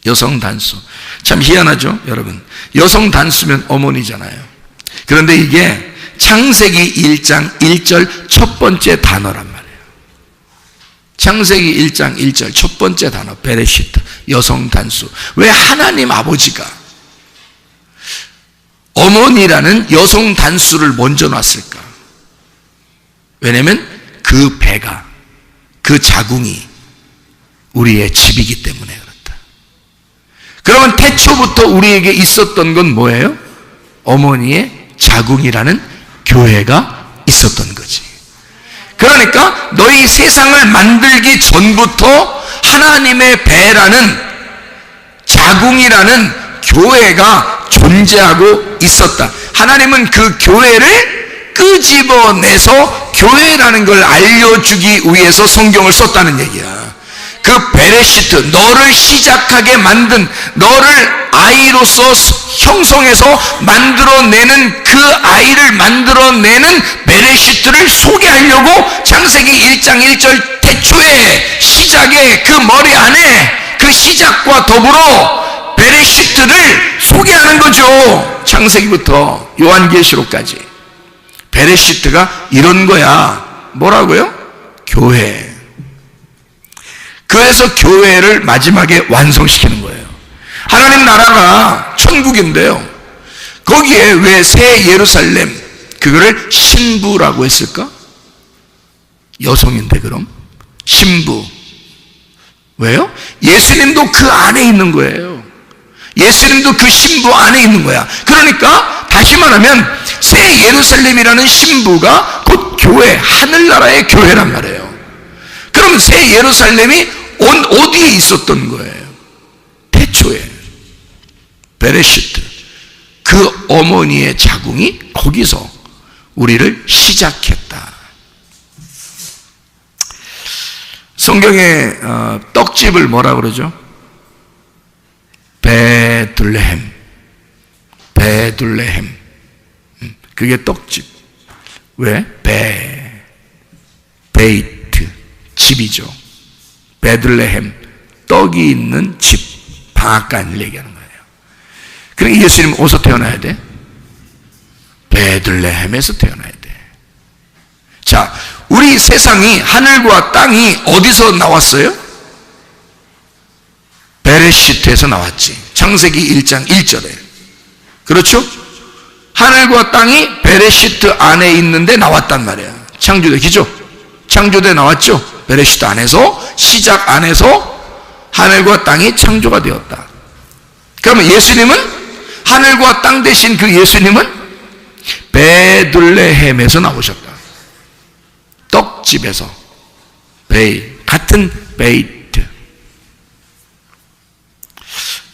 Speaker 2: 여성 단수. 참 희한하죠 여러분. 여성 단수면 어머니잖아요. 그런데 이게 창세기 1장 1절 첫 번째 단어란 말이에요. 창세기 1장 1절 첫 번째 단어 베레시트, 여성 단수. 왜 하나님 아버지가 어머니라는 여성 단수를 먼저 놨을까? 왜냐하면 그 배가, 그 자궁이 우리의 집이기 때문에 그렇다. 그러면 태초부터 우리에게 있었던 건 뭐예요? 어머니의 자궁이라는 교회가 있었던 거지. 그러니까 너희 세상을 만들기 전부터 하나님의 배라는, 자궁이라는 교회가 존재하고 있었다. 하나님은 그 교회를 끄집어내서 교회라는 걸 알려주기 위해서 성경을 썼다는 얘기야. 그 베레시트, 너를 시작하게 만든, 너를 아이로서 형성해서 만들어내는, 그 아이를 만들어내는 베레시트를 소개하려고 창세기 1장 1절 태초의 시작의 그 머리 안에 그 시작과 더불어 베레시트를 소개하는 거죠. 창세기부터 요한계시록까지 베레시트가 이런 거야. 뭐라고요? 교회. 그래서 교회를 마지막에 완성시키는 거예요. 하나님 나라가 천국인데요, 거기에 왜 새 예루살렘, 그거를 신부라고 했을까? 여성인데 그럼 신부. 왜요? 예수님도 그 안에 있는 거예요. 예수님도 그 신부 안에 있는 거야. 그러니까 다시 말하면 새 예루살렘이라는 신부가 곧 교회, 하늘나라의 교회란 말이에요. 그럼 새 예루살렘이 어디에 있었던 거예요? 태초에 베레시트, 그 어머니의 자궁이 거기서 우리를 시작했다. 성경에 떡집을 뭐라 그러죠? 베들레헴. 베들레헴. 그게 떡집. 왜? 베이트, 집이죠. 베들레헴, 떡이 있는 집, 방앗간을 얘기하는 거예요. 그러니까 예수님 어디서 태어나야 돼? 베들레헴에서 태어나야 돼. 자, 우리 세상이, 하늘과 땅이 어디서 나왔어요? 베레시트에서 나왔지. 창세기 1장 1절에. 그렇죠? 하늘과 땅이 베레시트 안에 있는데 나왔단 말이야. 창조대, 기죠? 창조대 나왔죠? 베레시트 안에서, 시작 안에서 하늘과 땅이 창조가 되었다. 그러면 예수님은, 하늘과 땅 대신 그 예수님은 베들레헴에서 나오셨다. 떡집에서. 같은 베이트.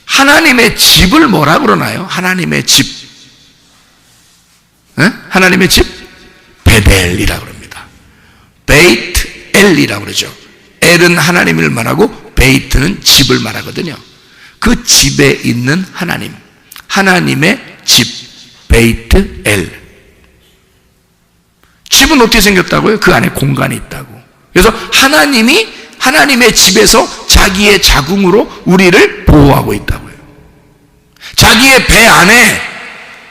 Speaker 2: 하나님의 집을 뭐라 그러나요? 하나님의 집. 하나님의 집? 베델이라고 그럽니다. 베이트 엘이라고 그러죠. 엘은 하나님을 말하고 베이트는 집을 말하거든요. 그 집에 있는 하나님, 하나님의 집, 베이트 엘. 집은 어떻게 생겼다고요? 그 안에 공간이 있다고. 그래서 하나님이 하나님의 집에서 자기의 자궁으로 우리를 보호하고 있다고요. 자기의 배 안에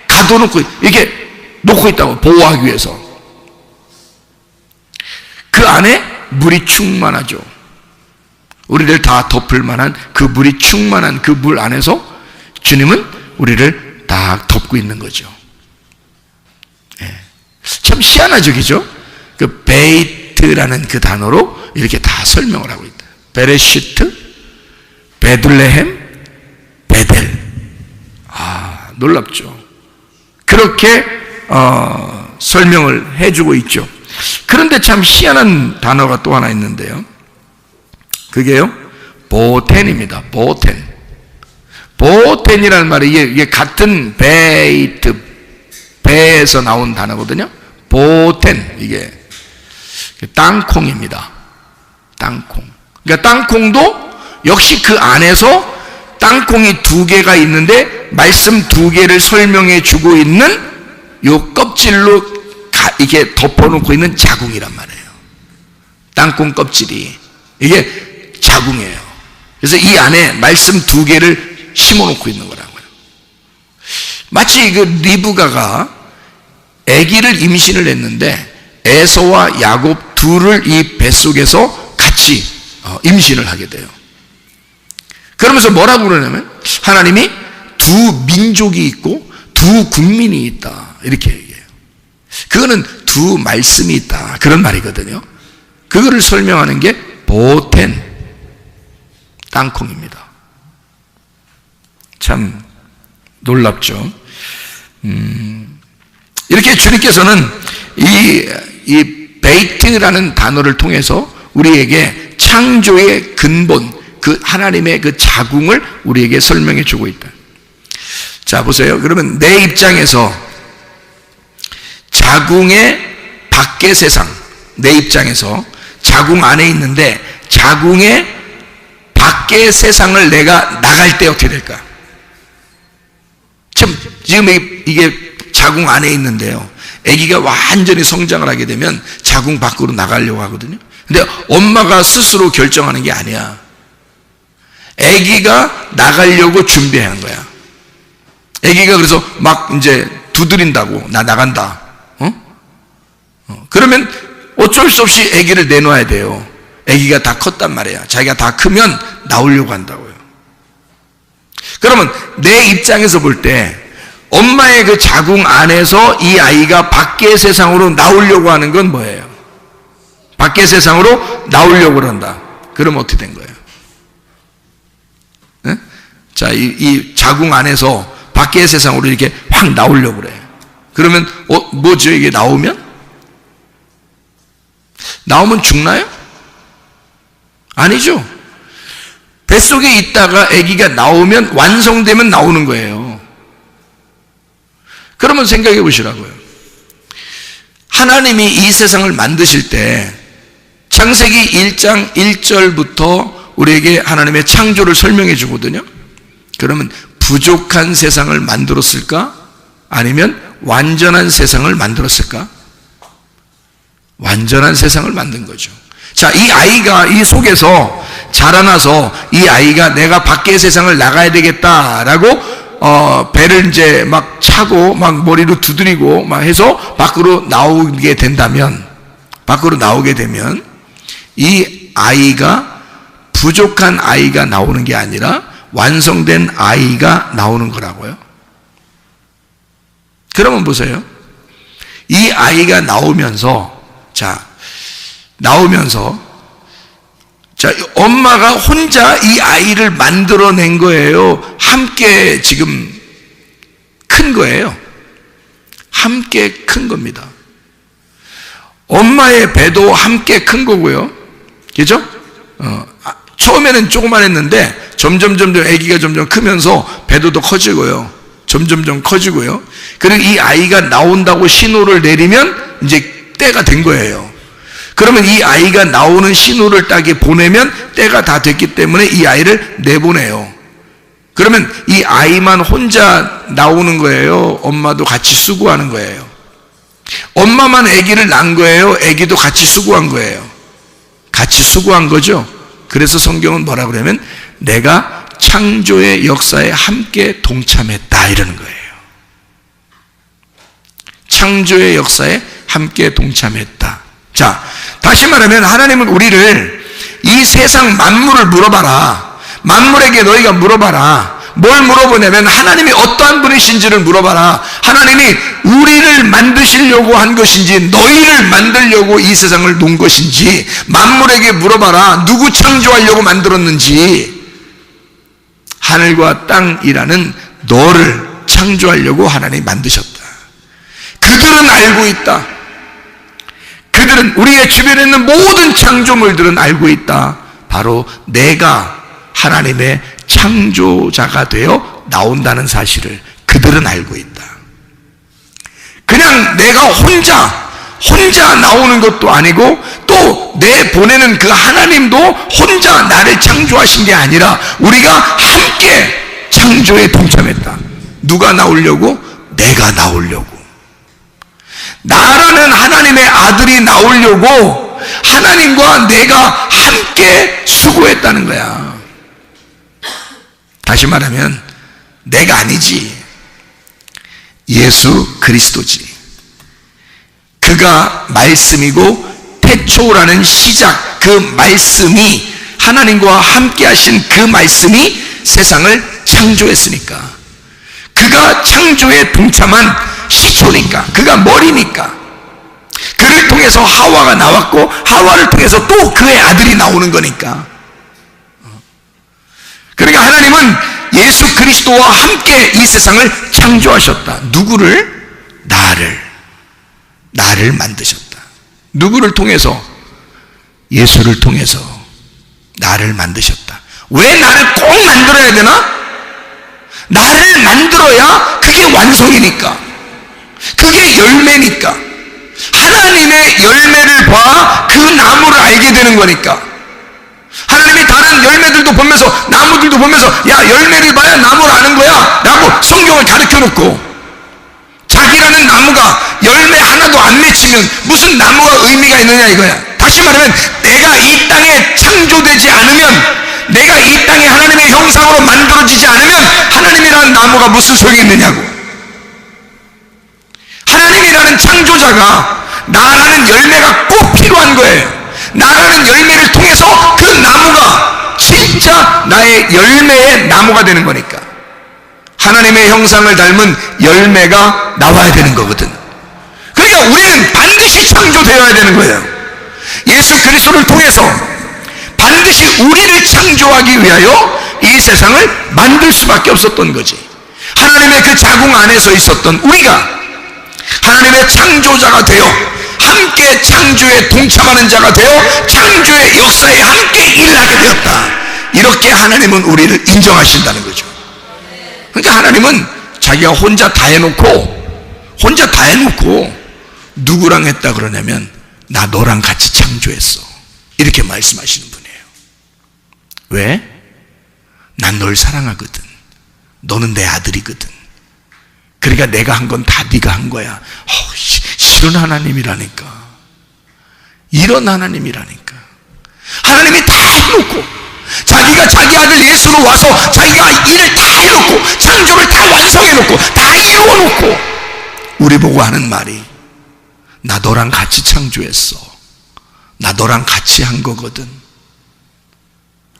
Speaker 2: 가둬놓고, 이렇게 놓고 있다고, 보호하기 위해서. 그 안에 물이 충만하죠. 우리를 다 덮을 만한 그 물이 충만한 그 물 안에서 주님은 우리를 다 덮고 있는 거죠. 참 희한하죠, 그죠? 그 베이트라는 그 단어로 이렇게 다 설명을 하고 있다. 베레시트, 베들레헴, 베델. 놀랍죠. 그렇게 설명을 해주고 있죠. 그런데 참 희한한 단어가 또 하나 있는데요. 그게요, 보텐입니다. 보텐. 보텐이라는 말이 이게 같은 베이트, 배에서 나온 단어거든요. 보텐, 이게 땅콩입니다. 땅콩. 그러니까 땅콩도 역시 그 안에서 땅콩이 두 개가 있는데 말씀 두 개를 설명해 주고 있는 요 껍질로 이게 덮어놓고 있는 자궁이란 말이에요. 땅콩 껍질이 이게 자궁이에요. 그래서 이 안에 말씀 두 개를 심어놓고 있는 거라고요. 마치 그 리브가가 아기를 임신을 했는데 에서와 야곱 둘을 이 뱃속에서 같이 임신을 하게 돼요. 그러면서 뭐라고 그러냐면 하나님이 두 민족이 있고 두 국민이 있다, 이렇게 얘기해요. 그거는 두 말씀이 있다, 그런 말이거든요. 그거를 설명하는 게 보텐, 땅콩입니다. 참 놀랍죠. 이렇게 주님께서는 이 베이트라는 단어를 통해서 우리에게 창조의 근본, 그 하나님의 그 자궁을 우리에게 설명해 주고 있다. 자, 보세요. 그러면 내 입장에서 자궁의 밖의 세상, 내 입장에서 자궁 안에 있는데 자궁의 밖의 세상을 내가 나갈 때 어떻게 될까? 지금 이게 자궁 안에 있는데요, 아기가 완전히 성장을 하게 되면 자궁 밖으로 나가려고 하거든요. 근데 엄마가 스스로 결정하는 게 아니야. 아기가 나가려고 준비한 거야. 아기가 그래서 막 이제 두드린다고, 나 나간다. 그러면 어쩔 수 없이 아기를 내놔야 돼요. 아기가 다 컸단 말이야. 자기가 다 크면 나오려고 한다고요. 그러면 내 입장에서 볼 때 엄마의 그 자궁 안에서 이 아이가 밖의 세상으로 나오려고 하는 건 뭐예요? 밖의 세상으로 나오려고 한다. 그럼 어떻게 된 거예요? 네? 자, 이 자궁 안에서 밖의 세상으로 이렇게 확 나오려고 그래. 그러면 뭐죠? 이게 나오면 죽나요? 아니죠. 뱃속에 있다가 아기가 나오면, 완성되면 나오는 거예요. 그러면 생각해 보시라고요. 하나님이 이 세상을 만드실 때 창세기 1장 1절부터 우리에게 하나님의 창조를 설명해 주거든요. 그러면 부족한 세상을 만들었을까? 아니면 완전한 세상을 만들었을까? 완전한 세상을 만든 거죠. 자, 이 아이가 이 속에서 자라나서 이 아이가 내가 밖의 세상을 나가야 되겠다라고 배를 이제 막 차고 막 머리로 두드리고 막 해서 밖으로 나오게 된다면, 밖으로 나오게 되면 이 아이가 부족한 아이가 나오는 게 아니라 완성된 아이가 나오는 거라고요. 그러면 보세요. 이 아이가 나오면서 엄마가 혼자 이 아이를 만들어낸 거예요? 함께 지금 큰 거예요? 함께 큰 겁니다. 엄마의 배도 함께 큰 거고요. 그죠? 처음에는 조그만했는데 점점 아기가 점점 크면서 배도 더 커지고요. 점점 커지고요. 그리고 이 아이가 나온다고 신호를 내리면 이제 때가 된 거예요. 그러면 이 아이가 나오는 신호를 딱히 보내면 때가 다 됐기 때문에 이 아이를 내보내요. 그러면 이 아이만 혼자 나오는 거예요? 엄마도 같이 수고하는 거예요? 엄마만 아기를 낳은 거예요? 아기도 같이 수고한 거예요? 같이 수고한 거죠. 그래서 성경은 뭐라고 그러냐면 내가 창조의 역사에 함께 동참했다, 이러는 거예요. 창조의 역사에 함께 동참했다. 자, 다시 말하면 하나님은 우리를 이 세상 만물을 물어봐라. 만물에게 너희가 물어봐라. 뭘 물어보냐면 하나님이 어떠한 분이신지를 물어봐라. 하나님이 우리를 만드시려고 한 것인지 너희를 만들려고 이 세상을 놓은 것인지 만물에게 물어봐라. 누구 창조하려고 만들었는지. 하늘과 땅이라는 너를 창조하려고 하나님이 만드셨다. 그들은 알고 있다. 그들은, 우리의 주변에 있는 모든 창조물들은 알고 있다. 바로 내가 하나님의 창조자가 되어 나온다는 사실을 그들은 알고 있다. 그냥 내가 혼자 나오는 것도 아니고 또 내 보내는 그 하나님도 혼자 나를 창조하신 게 아니라 우리가 함께 창조에 동참했다. 누가 나오려고? 내가 나오려고. 나라는 하나님의 아들이 나오려고 하나님과 내가 함께 수고했다는 거야. 다시 말하면 내가 아니지, 예수 그리스도지. 그가 말씀이고 태초라는 시작, 그 말씀이, 하나님과 함께 하신 그 말씀이 세상을 창조했으니까, 그가 창조에 동참한 시초니까, 그가 머리니까, 그를 통해서 하와가 나왔고 하와를 통해서 또 그의 아들이 나오는 거니까. 그러니까 하나님은 예수 그리스도와 함께 이 세상을 창조하셨다. 누구를? 나를 만드셨다. 누구를 통해서? 예수를 통해서 나를 만드셨다. 왜 나를 꼭 만들어야 되나? 나를 만들어야 그게 완성이니까, 그게 열매니까. 하나님의 열매를 봐 그 나무를 알게 되는 거니까. 하나님이 다른 열매들도 보면서, 나무들도 보면서, 야, 열매를 봐야 나무를 아는 거야 라고 성경을 가르쳐 놓고, 자기라는 나무가 열매 하나도 안 맺히면 무슨 나무가 의미가 있느냐 이거야. 다시 말하면 내가 이 땅에 창조되지 않으면, 내가 이 땅에 하나님의 형상으로 만들어지지 않으면 하나님이라는 나무가 무슨 소용이 있느냐고. 하나님이라는 창조자가, 나라는 열매가 꼭 필요한 거예요. 나라는 열매를 통해서 그 나무가 진짜 나의 열매의 나무가 되는 거니까. 하나님의 형상을 닮은 열매가 나와야 되는 거거든. 그러니까 우리는 반드시 창조되어야 되는 거예요. 예수 그리스도를 통해서 반드시 우리를 창조하기 위하여 이 세상을 만들 수밖에 없었던 거지. 하나님의 그 자궁 안에서 있었던 우리가 하나님의 창조자가 되어 함께 창조에 동참하는 자가 되어 창조의 역사에 함께 일하게 되었다. 이렇게 하나님은 우리를 인정하신다는 거죠. 그러니까 하나님은 자기가 혼자 다 해놓고 누구랑 했다 그러냐면, 나 너랑 같이 창조했어, 이렇게 말씀하시는 분이에요. 왜? 난 널 사랑하거든. 너는 내 아들이거든. 그러니까 내가 한 건 다 네가 한 거야. 이런 하나님이라니까. 이런 하나님이라니까. 하나님이 다 해놓고, 자기가 자기 아들 예수로 와서 자기가 일을 다 해놓고, 창조를 다 완성해놓고, 다 이루어놓고, 우리 보고 하는 말이, 나 너랑 같이 창조했어. 나 너랑 같이 한 거거든.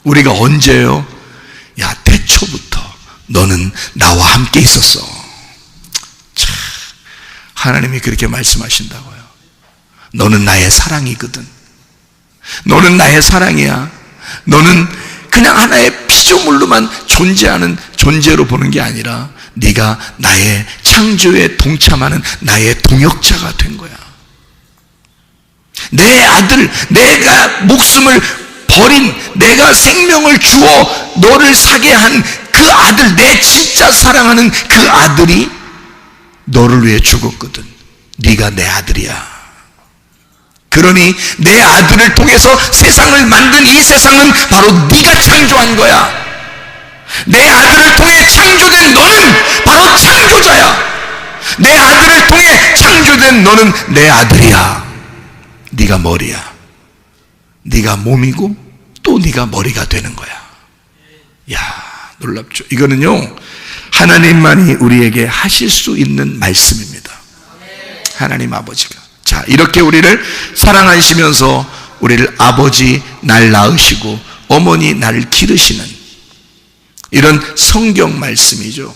Speaker 2: 우리가 언제요? 야, 태초부터 너는 나와 함께 있었어. 참, 하나님이 그렇게 말씀하신다고요. 너는 나의 사랑이거든. 너는 나의 사랑이야. 너는 그냥 하나의 피조물로만 존재하는 존재로 보는 게 아니라 네가 나의 창조에 동참하는 나의 동역자가 된 거야. 내 아들, 내가 목숨을 버린, 내가 생명을 주어 너를 사게 한 그 아들, 내 진짜 사랑하는 그 아들이 너를 위해 죽었거든. 네가 내 아들이야. 그러니 내 아들을 통해서 세상을 만든 이 세상은 바로 네가 창조한 거야. 내 아들을 통해 창조된 너는 바로 창조자야. 내 아들을 통해 창조된 너는 내 아들이야. 네가 머리야. 네가 몸이고 또 네가 머리가 되는 거야. 야, 놀랍죠. 이거는요, 하나님만이 우리에게 하실 수 있는 말씀입니다. 하나님 아버지가. 자, 이렇게 우리를 사랑하시면서 우리를 아버지 날 낳으시고 어머니 나를 기르시는 이런 성경 말씀이죠.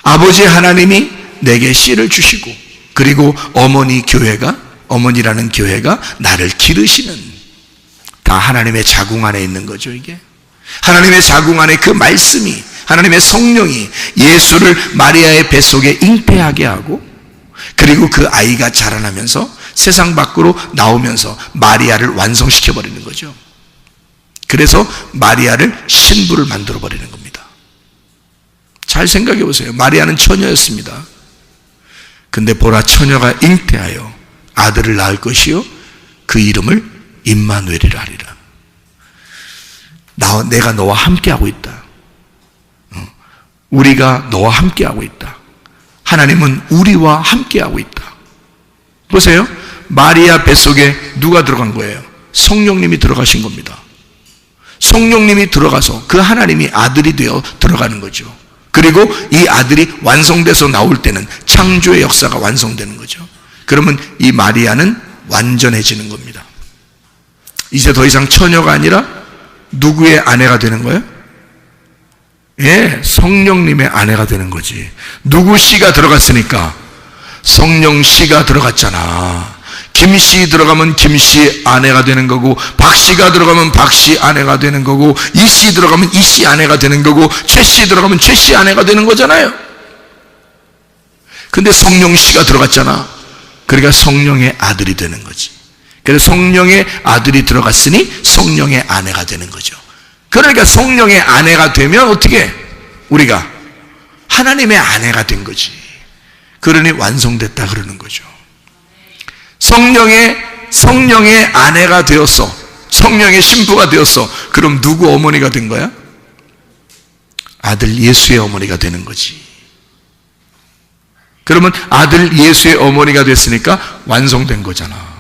Speaker 2: 아버지 하나님이 내게 씨를 주시고, 그리고 어머니라는 교회가 나를 기르시는, 다 하나님의 자궁 안에 있는 거죠. 이게 하나님의 자궁 안에 그 말씀이, 하나님의 성령이 예수를 마리아의 뱃속에 잉태하게 하고, 그리고 그 아이가 자라나면서 세상 밖으로 나오면서 마리아를 완성시켜버리는 거죠. 그래서 마리아를 신부를 만들어 버리는 겁니다. 잘 생각해 보세요. 마리아는 처녀였습니다. 근데 보라, 처녀가 잉태하여 아들을 낳을 것이요 그 이름을 임마누엘이라 하리라. 내가 너와 함께하고 있다. 우리가 너와 함께하고 있다. 하나님은 우리와 함께하고 있다. 보세요. 마리아 뱃속에 누가 들어간 거예요? 성령님이 들어가신 겁니다. 성령님이 들어가서 그 하나님이 아들이 되어 들어가는 거죠. 그리고 이 아들이 완성돼서 나올 때는 창조의 역사가 완성되는 거죠. 그러면 이 마리아는 완전해지는 겁니다. 이제 더 이상 처녀가 아니라 누구의 아내가 되는 거예요? 예, 성령님의 아내가 되는 거지. 누구 씨가 들어갔으니까? 성령 씨가 들어갔잖아. 김 씨 들어가면 김 씨 아내가 되는 거고, 박 씨가 들어가면 박 씨 아내가 되는 거고, 이 씨 들어가면 이 씨 아내가 되는 거고, 최 씨 들어가면 최 씨 아내가 되는 거잖아요. 근데 성령 씨가 들어갔잖아. 그러니까 성령의 아들이 되는 거지. 그래서 성령의 아들이 들어갔으니 성령의 아내가 되는 거죠. 그러니까 성령의 아내가 되면 어떻게? 우리가 하나님의 아내가 된 거지. 그러니 완성됐다 그러는 거죠. 성령의 아내가 되었어. 성령의 신부가 되었어. 그럼 누구 어머니가 된 거야? 아들 예수의 어머니가 되는 거지. 그러면 아들 예수의 어머니가 됐으니까 완성된 거잖아.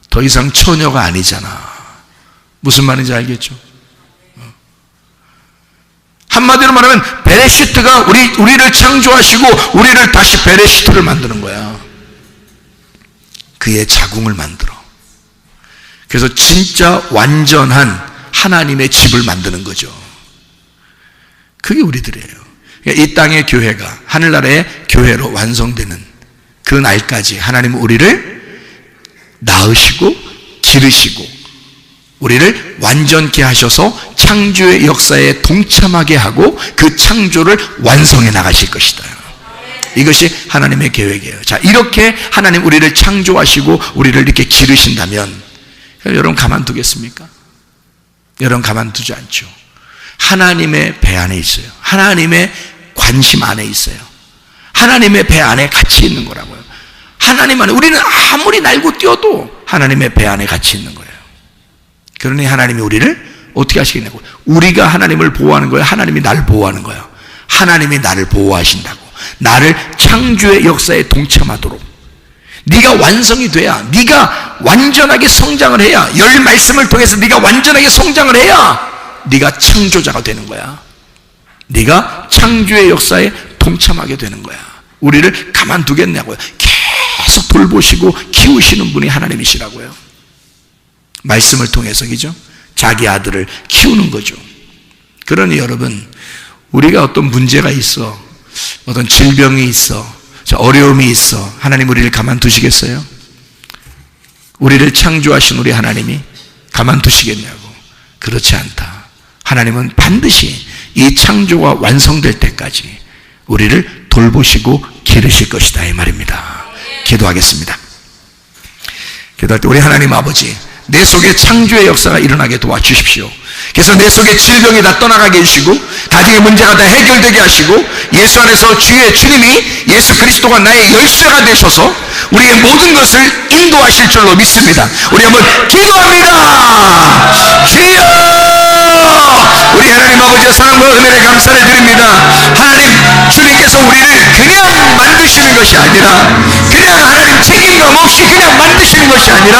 Speaker 2: 더 이상 처녀가 아니잖아. 무슨 말인지 알겠죠? 한마디로 말하면 베레시트가 우리를 창조하시고 우리를 다시 베레시트를 만드는 거야. 그의 자궁을 만들어. 그래서 진짜 완전한 하나님의 집을 만드는 거죠. 그게 우리들이에요. 이 땅의 교회가 하늘나라의 교회로 완성되는 그 날까지 하나님은 우리를 낳으시고 기르시고 우리를 완전케 하셔서 창조의 역사에 동참하게 하고 그 창조를 완성해 나가실 것이다. 이것이 하나님의 계획이에요. 자, 이렇게 하나님 우리를 창조하시고 우리를 이렇게 기르신다면 여러분 가만두겠습니까? 여러분 가만두지 않죠. 하나님의 배 안에 있어요. 하나님의 관심 안에 있어요. 하나님의 배 안에 같이 있는 거라고요. 하나님 안에 우리는 아무리 날고 뛰어도 하나님의 배 안에 같이 있는 거예요. 그러니 하나님이 우리를 어떻게 하시겠냐고. 우리가 하나님을 보호하는 거예요? 하나님이 나를 보호하는 거예요? 하나님이 나를 보호하신다고. 나를 창조의 역사에 동참하도록. 네가 완성이 돼야, 네가 완전하게 성장을 해야, 열 말씀을 통해서 네가 완전하게 성장을 해야 네가 창조자가 되는 거야. 네가 창조의 역사에 동참하게 되는 거야. 우리를 가만두겠냐고요. 계속 돌보시고 키우시는 분이 하나님이시라고요. 말씀을 통해서, 그죠? 자기 아들을 키우는 거죠. 그러니 여러분, 우리가 어떤 문제가 있어, 어떤 질병이 있어, 어려움이 있어, 하나님 우리를 가만두시겠어요? 우리를 창조하신 우리 하나님이 가만두시겠냐고. 그렇지 않다. 하나님은 반드시 이 창조가 완성될 때까지 우리를 돌보시고 기르실 것이다, 이 말입니다. 기도하겠습니다. 기도할 때 우리 하나님 아버지, 내 속에 창조의 역사가 일어나게 도와주십시오. 그래서 내 속에 질병이 다 떠나가게 해주시고 가정의 문제가 다 해결되게 하시고 예수 안에서 주님이 예수 그리스도가 나의 열쇠가 되셔서 우리의 모든 것을 인도하실 줄로 믿습니다. 우리 한번 기도합니다. 주여, 우리 하나님 아버지의 사랑과 은혜를 감사를 드립니다. 하나님, 주님께서 우리를 그냥 만드시는 것이 아니라, 그냥 하나님 책임감 없이 그냥 만드시는 것이 아니라,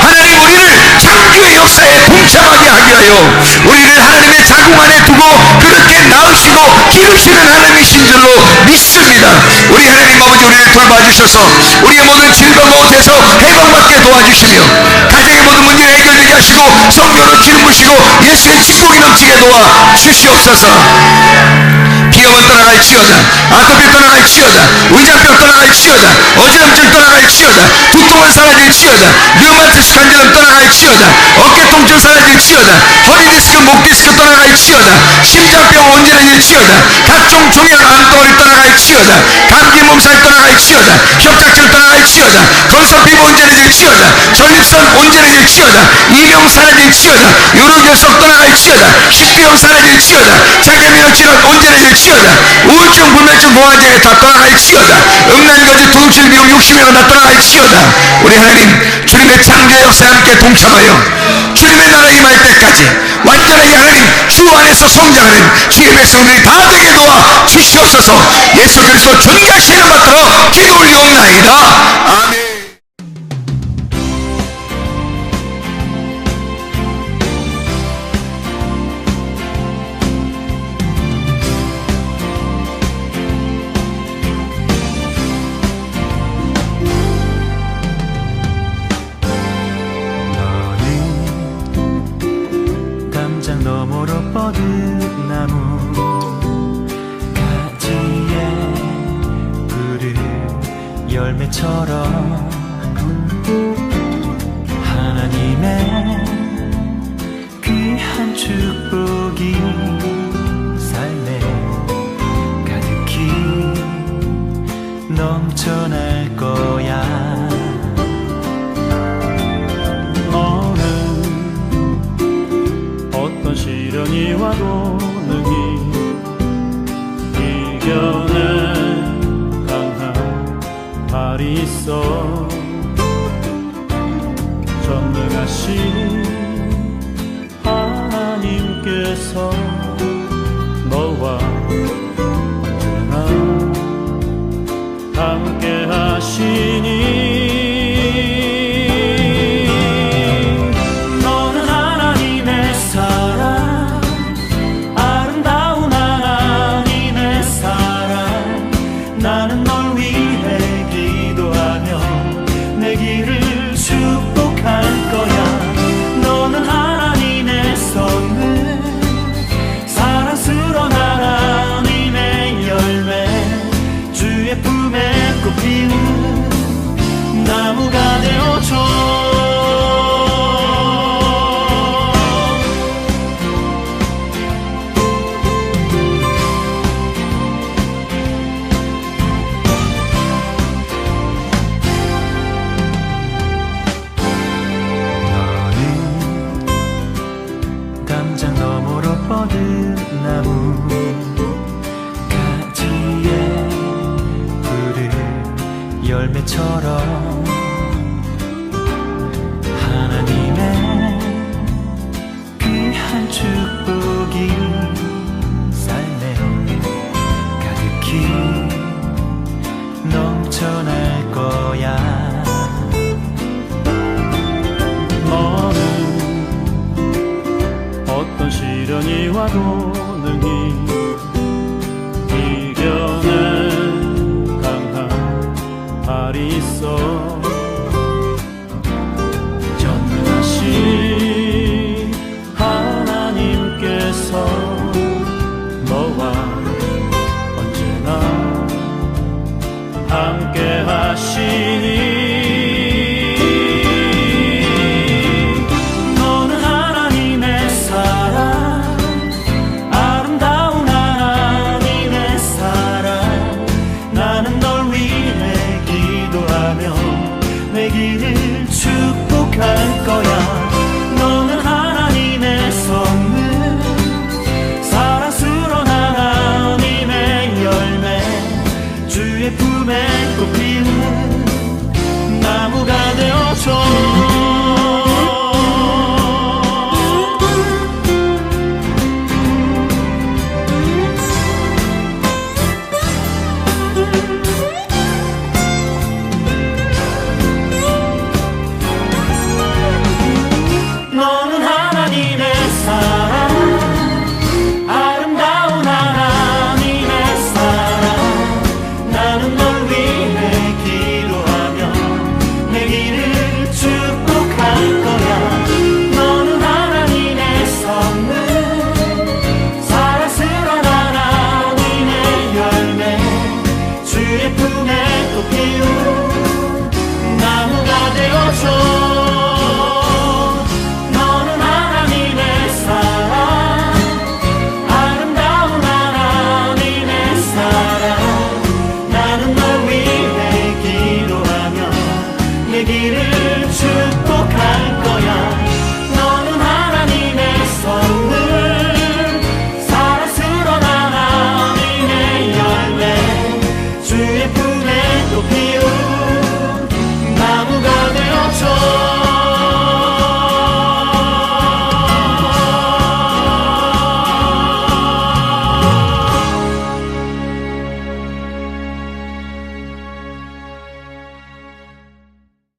Speaker 2: 하나님 우리를 창조의 역사에 동참하게 하게 하여 우리를 하나님의 자궁 안에 두고 그렇게 낳으시고 기르시는 하나님이신 줄로 믿습니다. 우리 하나님 아버지, 우리를 돌봐주셔서 우리의 모든 질병 가운데서 해방받게 도와주시며 가정의 모든 문제를 해결되게 하시고 성령으로 기름 부시고 예수의 축복이 넘치게 도와주시옵소서. 비염은 떠나갈지어다, 아토피 떠나갈지어다, 의장병 떠나갈지어다, 어지럼증 떠나갈지어다, 두통은 사라질지어다, 류마티스 관절염 떠나갈지어다, 어깨 통증 사라질지어다, 허리 디스크, 목 디스크 떠나갈지어다, 떠나갈지어다. 심장병 온전해질지어다. 각종 종양 암덩어리 떠나갈지어다. 감기 몸살 떠나갈지어다. 협착증 떠나갈지어다. 건선 피부 온전해질지어다. 전립선 온전해질지어다. 이명 사라질지어다. 요로결석 떠나갈지어다. 식비염 사라질지어다. 자기민호 질환 온전해질지어다. 우울증 불면증 공황장애 다 떠나갈지어다. 음란거짓 도둑질 미움 욕심이가 다 떠나갈지어다. 우리 하나님 주님의 창조의 역사에 함께 동참하여 주님의 나라 임할 때까지 완전하게 하나님 주 안에서 성장하는 주의 백성들이 다 되게 도와 주시옵소서. 예수 그리스도 존귀하신 이름 받들어 기도 올리옵나이다. 아멘.
Speaker 3: 너머로 뻗은 나무 가지에 푸른 열매처럼 하나님의 귀한 축복이 삶에 가득히 넘쳐날 거야. 어떤 시련이 와도 능히 이겨낼 강한 발이 있어. 전능하신 하나님께서 너와 언제나 함께 하시니 나무가 되어줘. 너는 담장 너머로 뻗은 나무 가지에 푸른 열매처럼 하나님의 귀한 축복이 삶에 가득히 넘쳐날 거야. 너는 어떤 시련이 와도 능히